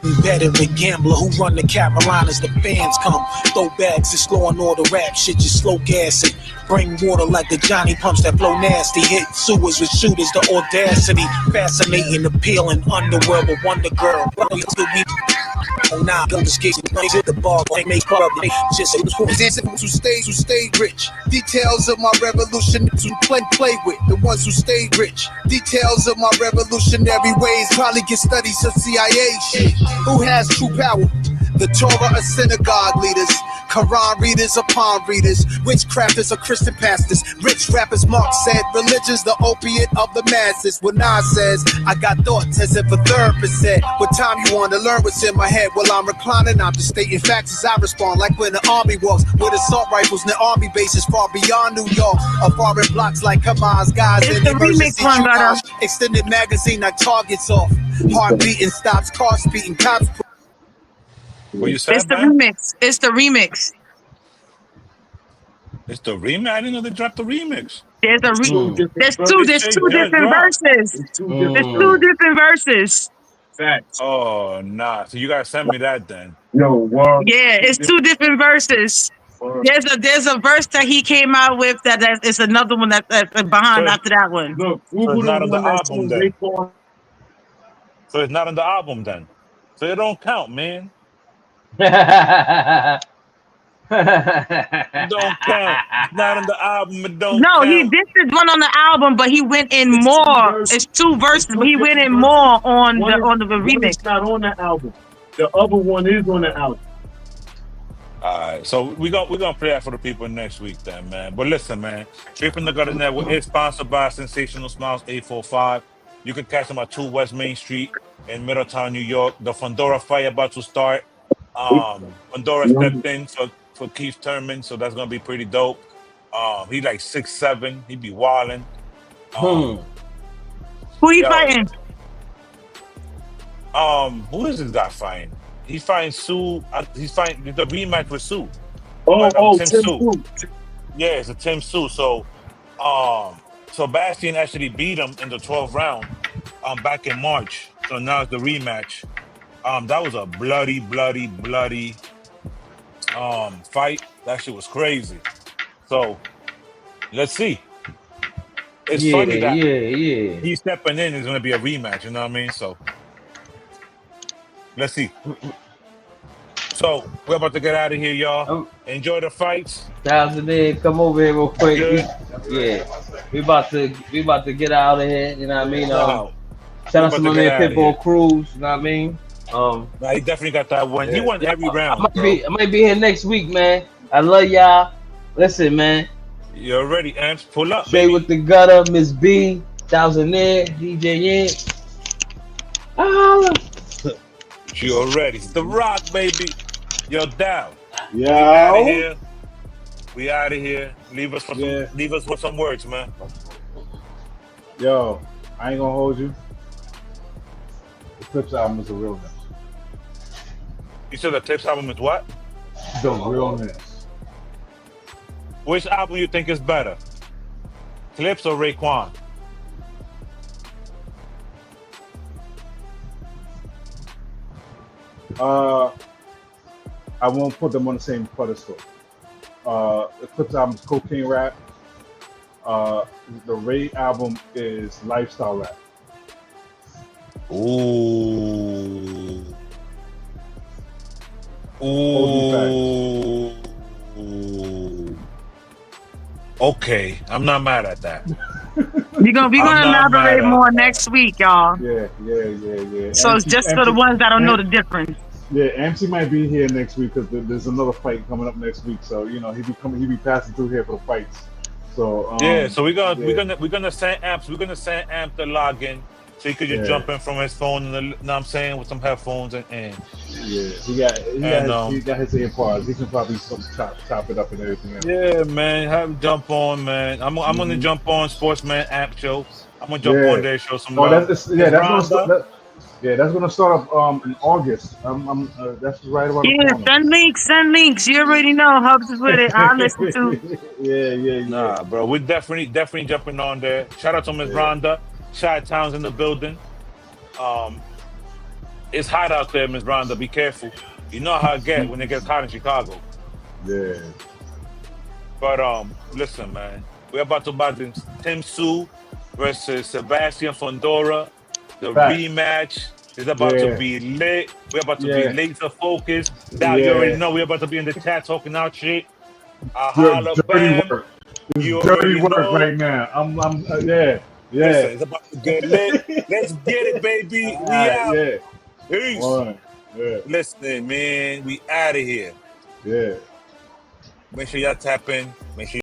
Speaker 11: Veteran gambler who run the Carolinas, the fans come. Throw bags and slow on all the rap shit, just slow gas it. Bring water like the Johnny pumps that blow nasty. Hit sewers with shooters, the audacity. Fascinating, appealing, underworld, a wonder girl. Now, the bar, make public. Just who stayed rich. Details of my revolution to play with. The ones who stayed rich. Details of my revolutionary ways probably get studies of CIA shit. Who has true power? The Torah or synagogue leaders, Quran readers or palm readers, witchcrafters or Christian pastors, rich rappers. Mark said, religion's the opiate of the masses. When Nas says, I got thoughts as if a therapist said, what time you want to learn what's in my head? Well, I'm reclining, I'm just stating facts as I respond, like when the army walks with assault rifles and the army bases far beyond New York, or foreign blocks like Hamas guys in emergency triage. Extended magazine like targets off, heart beating stops, car speeding, cops.
Speaker 1: What you said,
Speaker 2: It's the remix. It's the remix.
Speaker 1: It's the remix. I didn't know they dropped the remix.
Speaker 2: There's a There's two different verses. There's two different verses.
Speaker 10: Facts.
Speaker 1: Oh nah. So you gotta send me that then.
Speaker 10: Yo, wow.
Speaker 2: Yeah, it's two different verses. There's a verse that he came out with that is another one that's behind after that one.
Speaker 10: Look,
Speaker 1: so it's not on the album then. So it's not on the album then. So it don't count, man. Don't count. It's not on the album. It don't count.
Speaker 2: He did this one on the album, but he went in more. It's two verses, but he went in more on the remix.
Speaker 10: It's not on the album. The other one is on the album.
Speaker 1: All right, so we're gonna play that for the people next week then, man. But listen, man, Straight from the Gutter Network is sponsored by Sensational Smiles 845. You can catch them at 2 West Main Street in Middletown, New York. The Fondora Fire about to start. Fondora stepped in for Keith Thurman, so that's gonna be pretty dope. He like 6'7", he be wilding.
Speaker 2: Who he fighting?
Speaker 1: Who is this guy fighting? He's fighting Sue. He's fighting the rematch with Sue.
Speaker 10: Tim Sue.
Speaker 1: Yeah, it's a Tim Sue. So, Sebastian actually beat him in the 12th round back in March. So now it's the rematch. That was a bloody fight. That shit was crazy. So let's see. It's funny that he's stepping in. It's gonna be a rematch. You know what I mean? So let's see. So we're about to get out of here, y'all. Enjoy the fights.
Speaker 4: $1,000, come over here real quick. We about to get out of here. You know what I mean? Shout out to my man Pitbull Cruz. You know what I mean?
Speaker 1: He definitely got that one. He won every round.
Speaker 4: I might be here next week, man. I love y'all. Listen, man.
Speaker 1: You're ready, Amps. Pull up.
Speaker 4: Straight with the Gutter, Miss B, $1,000, DJ Yen.
Speaker 1: You already. The Rock, baby. Yo, down.
Speaker 3: Yo.
Speaker 1: We out of here. Leave us with some words, man.
Speaker 3: Yo, I ain't gonna hold you. The Clips album is the realness.
Speaker 1: You said the Clips album is what?
Speaker 3: The realness.
Speaker 1: Which album you think is better? Clips or Raekwon?
Speaker 3: I won't put them on the same pedestal. The Clips album is cocaine rap. The Ray album is lifestyle rap.
Speaker 1: Ooh. Ooh. Okay, I'm not mad at that.
Speaker 2: We're gonna elaborate more next week, y'all.
Speaker 3: Yeah.
Speaker 2: So it's just for the ones that don't know the difference.
Speaker 3: Yeah, MC might be here next week because there's another fight coming up next week. So he be passing through here for the fights. So
Speaker 1: so we're gonna send Amp. We're gonna send Amp the login so he could just jump in from his phone. And know what I'm saying, with some headphones and
Speaker 3: he got his AirPods. He can probably chop it up and everything else.
Speaker 1: Yeah, man, have him jump on, man. I'm gonna jump on Sportsman Amp show. I'm gonna jump on there, show some love.
Speaker 3: That's gonna start up in August. That's right about the corner.
Speaker 2: Send links. You already know Hubs is with it. I'll listen to.
Speaker 3: Yeah.
Speaker 1: Nah, bro, we're definitely jumping on there. Shout out to Miss Rhonda. Chi-Town's in the building. It's hot out there, Miss Rhonda. Be careful. You know how it gets when it gets hot in Chicago.
Speaker 3: Yeah.
Speaker 1: But listen, man, we're about to buy Tim Sue versus Sebastian Fondora. The rematch is about to be lit. We're about to be laser focused. Now you already know we're about to be in the chat talking out shit.
Speaker 3: Dirty work. It's dirty work right now.
Speaker 1: Listen, it's about to get lit. Let's get it, baby. We out.
Speaker 3: Yeah.
Speaker 1: Peace. Listen, man, we out of here.
Speaker 3: Yeah.
Speaker 1: Make sure y'all tap in. Make sure